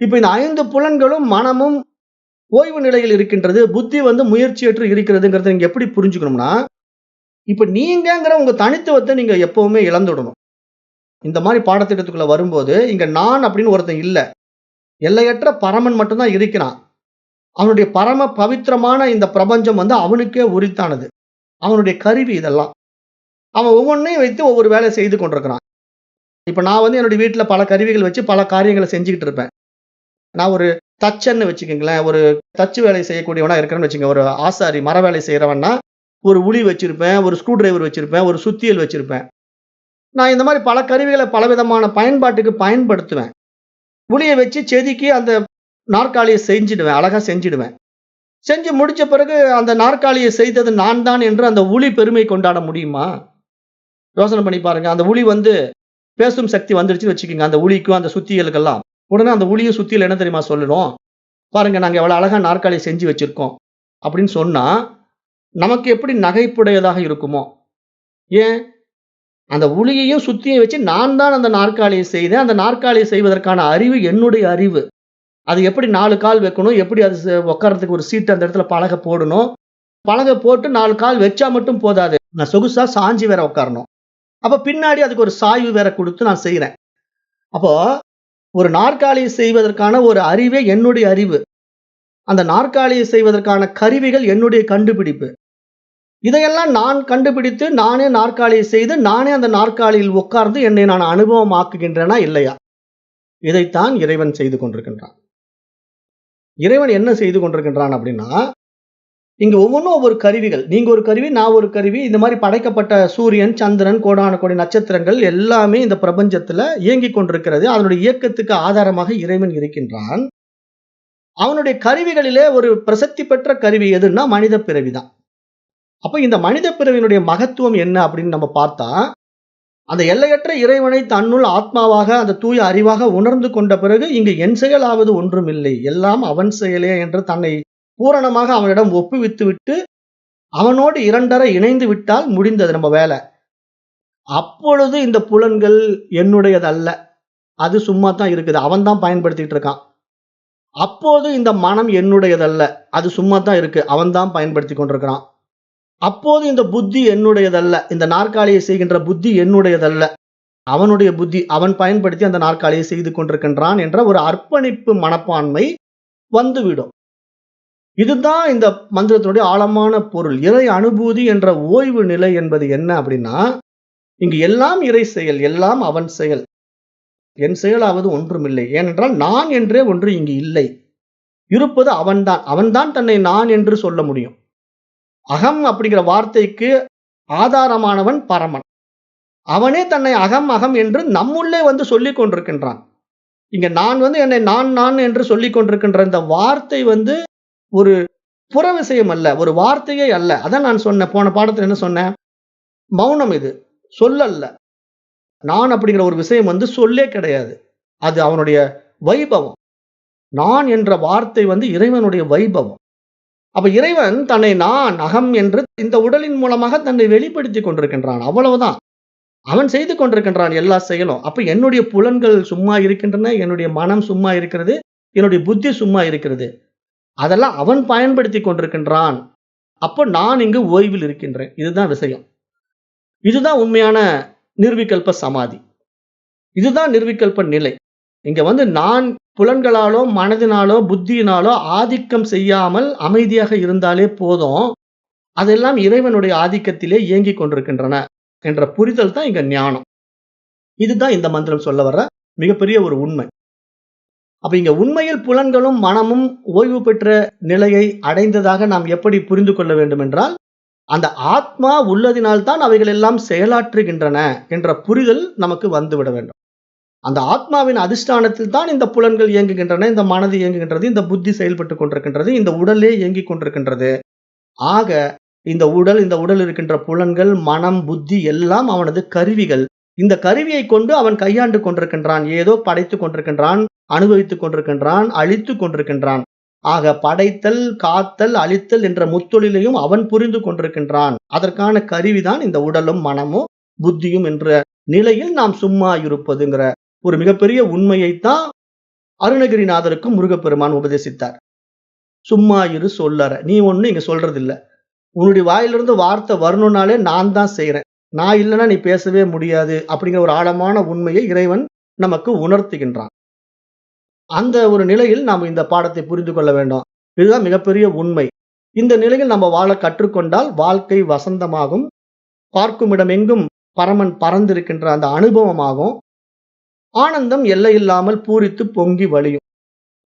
இப்ப இந்த 5 புலன்களும் மனமும் ஓய்வு நிலையில் இருக்கின்றது. புத்தி முயற்சியற்று இருக்கிறதுங்கிறத நீங்க எப்படி புரிஞ்சுக்கணும்னா, இப்ப நீங்கங்கிற உங்க தனித்துவத்தை நீங்க எப்பவுமே இழந்துடணும். இந்த மாரி பாடத்திட்டத்துக்குள்ள வரும்போது, இங்க நான் அப்படின்னு ஒருத்தன் இல்ல. எல்லையற்ற பரமன் மட்டும் தான் இருக்கிறான். அவனுடைய பரம பவித்திரமான இந்த பிரபஞ்சம் அவனுக்கே உரித்தானது. அவனுடைய கருவி இதெல்லாம். அவன் ஒவ்வொன்னையும் வைத்து ஒவ்வொரு வேலை செய்து கொண்டிருக்கிறான். இப்ப நான் என்னுடைய வீட்ல பல கருவிகள் வச்சு பல காரியங்கள செஞ்சுகிட்டு இருப்பேன். நான் ஒரு தச்சன்னு வச்சுக்கங்களேன். ஒரு தச்சு வேலை செய்யக்கூடியவனா இருக்கிறேன்னு வச்சுக்கங்க. ஒரு ஆசாரி மர வேலை செய்றவன்னா, ஒரு உளி வச்சிருப்பேன், ஒரு ஸ்க்ரூ டிரைவர் வச்சிருப்பேன், ஒரு சுத்தியல் வச்சிருப்பேன். நான் இந்த மாரி பல கருவிகள பலவிதமான பயன்பாட்டுக்கு பயன்படுத்துவேன். உளிய வச்சு செதுக்கி அந்த நாற்காலிய செஞ்சுடுவேன். அழகா செஞ்சுடுவேன். செஞ்சு முடிச்ச பிறகு அந்த நாற்காலிய செய்தது நான் தான் என்று அந்த உளி பெருமை கொண்டாட முடியுமா? யோசனை பண்ணி பாருங்க. அந்த உளி பேசும் சக்தி வந்துடுச்சுன்னு வச்சுக்கங்க. அந்த உளிக்கும் அந்த சுத்தியலுக்கெல்லாம். உடனே அந்த உளியும் சுத்தியல் என்ன தெரியுமா சொல்லணும்? பாருங்க நாங்க எவ்வளவு அழகா நாற்காலி செஞ்சு வச்சிருக்கோம். அப்படின்னு சொன்னா, நமக்கு எப்படி நகைப்புடையதாக இருக்குமோ? ஏன்? அந்த உளியையும் சுத்தியும் வச்சு நான் தான் அந்த நாற்காலியை செய்தேன். அந்த நாற்காலியை செய்வதற்கான அறிவு என்னுடைய அறிவு. அது எப்படி 4 கால் வைக்கணும்? எப்படி அது உட்கார்றதுக்கு ஒரு சீட் அந்த இடத்துல பலகை போடணும்? பலகை போட்டு 4 கால் வச்சா மட்டும் போதாது. நான் சொகுசா சாஞ்சு வேற உட்காரணும். அப்ப பின்னாடி அதுக்கு ஒரு சாய்வு வேற குடுத்து நான் செய்றேன். அப்போ ஒரு நாற்காலியை செய்வதற்கான ஒரு அறிவே என்னுடைய அறிவு. அந்த நாற்காலியை செய்வதற்கான கருவிகள் என்னுடைய கண்டுபிடிப்பு. இதையெல்லாம் நான் கண்டுபிடித்து, நானே நாற்காலியை செய்து, நானே அந்த நாற்காலியில் உட்கார்ந்து என்னை நான் அனுபவமாக்குகின்றேனா இல்லையா? இதைத்தான் இறைவன் செய்து கொண்டிருக்கின்றான். இறைவன் என்ன செய்து கொண்டிருக்கின்றான் அப்படின்னா, இங்க ஒவ்வொன்னும் ஒவ்வொரு கருவிகள். நீங்க ஒரு கருவி, நான் ஒரு கருவி. இந்த மாதிரி படைக்கப்பட்ட சூரியன், சந்திரன், கோடான கோடி நட்சத்திரங்கள் எல்லாமே இந்த பிரபஞ்சத்துல இயங்கிக் கொண்டிருக்கிறது. அதனுடைய இயக்கத்துக்கு ஆதாரமாக இறைவன் இருக்கின்றான். அவனுடைய கருவிகளிலே ஒரு பிரசித்தி பெற்ற கருவி எதுன்னா மனித பிறவிதான். அப்ப இந்த மனித பிறவியினுடைய மகத்துவம் என்ன அப்படின்னு நம்ம பார்த்தா, அந்த எல்லையற்ற இறைவனை தன்னுள் ஆத்மாவாக அந்த தூய அறிவாக உணர்ந்து கொண்ட பிறகு இங்கு என் செயலாவது ஒன்றுமில்லை, எல்லாம் அவன் செயலே என்று தன்னை பூரணமாக அவனிடம் ஒப்புவித்து விட்டு அவனோடு இரண்டரை இணைந்து விட்டால் முடிந்தது நம்ம வேலை. அப்பொழுது இந்த புலன்கள் என்னுடையதல்ல, அது சும்மா தான் இருக்குது, அவன் தான் பயன்படுத்திட்டு இருக்கான். அப்போது இந்த மனம் என்னுடையதல்ல, அது சும்மா தான் இருக்கு, அவன் தான் பயன்படுத்தி கொண்டிருக்கிறான். அப்போது இந்த புத்தி என்னுடையதல்ல, இந்த நாற்காலியை செய்கின்ற புத்தி என்னுடையதல்ல, அவனுடைய புத்தி, அவன் பயன்படுத்தி அந்த நாற்காலியை செய்து கொண்டிருக்கின்றான் என்ற ஒரு அர்ப்பணிப்பு மனப்பான்மை வந்துவிடும். இதுதான் இந்த மந்திரத்தினுடைய ஆழமான பொருள். இறை அனுபூதி என்ற ஓய்வு நிலை என்பது என்ன அப்படின்னா, இங்கு எல்லாம் இறை செயல், எல்லாம் அவன் செயல், என் செயலாவது ஒன்றுமில்லை. ஏனென்றால் நான் என்றே ஒன்று இங்கு இல்லை, இருப்பது அவன்தான். அவன்தான் தன்னை நான் என்று சொல்ல முடியும். அகம் அப்படிங்கிற வார்த்தைக்கு ஆதாரமானவன் பரமன். அவனே தன்னை அகம் அகம் என்று நம்முள்ளே வந்து சொல்லிக் கொண்டிருக்கின்றான். இங்க நான் வந்து என்னை நான் நான் என்று சொல்லிக் கொண்டிருக்கின்ற இந்த வார்த்தை வந்து ஒரு புற விஷயம் அல்ல, ஒரு வார்த்தையே அல்ல. அதான் நான் சொன்னேன், போன பாடத்துல என்ன சொன்னேன்? மௌனம் இது, சொல்லல்ல. நான் அப்படிங்கிற ஒரு விஷயம் வந்து சொல்லே கிடையாது. அது அவனுடைய வைபவம். நான் என்ற வார்த்தை வந்து இறைவனுடைய வைபவம். அப்ப இறைவன் தன்னை நான் அகம் என்று இந்த உடலின் மூலமாக தன்னை வெளிப்படுத்திக் கொண்டிருக்கின்றான். அவ்வளவுதான். அவன் செய்து கொண்டிருக்கின்றான் எல்லா செயலும். அப்ப என்னுடைய புலன்கள் சும்மா இருக்கின்றன, என்னுடைய மனம் சும்மா இருக்கிறது, என்னுடைய புத்தி சும்மா இருக்கிறது. அதெல்லாம் அவன் பயன்படுத்திக் கொண்டிருக்கின்றான். அப்ப நான் இங்கு ஓய்வில் இருக்கின்றேன். இதுதான் விஷயம். இதுதான் உண்மையான நிர்விகல்ப சமாதி. இதுதான் நிர்விகல்ப நிலை. இங்க வந்து நான் புலன்களாலோ, மனதினாலோ, புத்தியினாலோ ஆதிக்கம் செய்யாமல் அமைதியாக இருந்தாலே போதும். அதெல்லாம் இறைவனுடைய ஆதிக்கத்திலே இயங்கிக் கொண்டிருக்கின்றன என்ற புரிதல் தான் இங்க ஞானம். இதுதான் இந்த மந்திரம் சொல்ல வர்ற மிகப்பெரிய ஒரு உண்மை. அப்ப இங்க உண்மையில் புலன்களும் மனமும் ஓய்வு பெற்ற நிலையை அடைந்ததாக நாம் எப்படி புரிந்து கொள்ள வேண்டும் என்றால், அந்த ஆத்மா உள்ளதினால்தான் அவைகள் எல்லாம் செயலாற்றுகின்றன என்ற புரிதல் நமக்கு வந்துவிட வேண்டும். அந்த ஆத்மாவின் அதிஷ்டானத்தில் தான் இந்த புலன்கள் இயங்குகின்றன, இந்த மனது இயங்குகின்றது, இந்த புத்தி செயல்பட்டுக் கொண்டிருக்கின்றது, இந்த உடலே இயங்கிக் கொண்டிருக்கின்றது. ஆக இந்த உடல் இருக்கின்ற புலன்கள், மனம், புத்தி எல்லாம் அவனது கருவிகள். இந்த கருவியை கொண்டு அவன் கையாண்டு கொண்டிருக்கின்றான். ஏதோ படைத்துக் கொண்டிருக்கின்றான், அனுபவித்துக் கொண்டிருக்கின்றான், அழித்துக் கொண்டிருக்கின்றான். ஆக படைத்தல், காத்தல், அழித்தல் என்ற முத்தொழிலையும் அவன் புரிந்து கொண்டிருக்கின்றான். அதற்கான கருவிதான் இந்த உடலும் மனமும் புத்தியும் என்ற நிலையில் நாம் சும்மா இருப்பதுங்கிற ஒரு மிகப்பெரிய உண்மையைத்தான் அருணகிரிநாதருக்கும் முருகப்பெருமான் உபதேசித்தார். சும்மா இரு சொல்லற. நீ ஒண்ணு இங்க சொல்றது இல்ல. உன்னுடைய வாயிலிருந்து வார்த்தை வரணும்னாலே நான் தான் செய்றேன். நான் இல்லைன்னா நீ பேசவே முடியாது அப்படிங்கிற ஒரு ஆழமான உண்மையை இறைவன் நமக்கு உணர்த்துகின்றான். அந்த ஒரு நிலையில் நாம் இந்த பாடத்தை புரிந்து கொள்ள வேண்டும். இதுதான் மிகப்பெரிய உண்மை. இந்த நிலையில் நம்ம வாழ கற்றுக்கொண்டால் வாழ்க்கை வசந்தமாகும். பார்க்கும் இடமெங்கும் பரமன் பறந்திருக்கின்ற அந்த அனுபவமாகும். ஆனந்தம் எல்லையில்லாமல் பூரித்து பொங்கி வழியும்.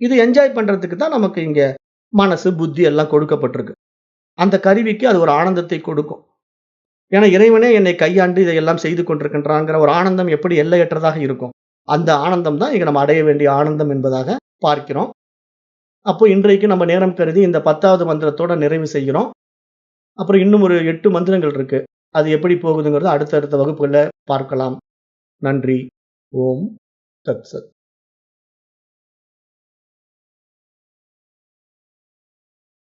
இது என்ஜாய் பண்றதுக்கு தான் நமக்கு இங்க மனசு, புத்தி எல்லாம் கொடுக்கப்பட்டிருக்கு. அந்த கருவிக்கு அது ஒரு ஆனந்தத்தை கொடுக்கும். ஏன்னா இறைவனே என்னை கையாண்டு இதையெல்லாம் செய்து கொண்டிருக்கின்றான்ங்கிற ஒரு ஆனந்தம் எப்படி எல்லையற்றதாக இருக்கும். அந்த ஆனந்தம் தான் இங்க நம்ம அடைய வேண்டிய ஆனந்தம் என்பதாக பார்க்கிறோம். அப்போ இன்றைக்கு நம்ம நேரம் கருதி இந்த 10வது மந்திரத்தோட நிறைவு செய்கிறோம். அப்புறம் இன்னும் ஒரு 8 மந்திரங்கள் இருக்கு. அது எப்படி போகுதுங்கிறது அடுத்தடுத்த வகுப்புகள்ல பார்க்கலாம். நன்றி. ஓம் தத் சத்.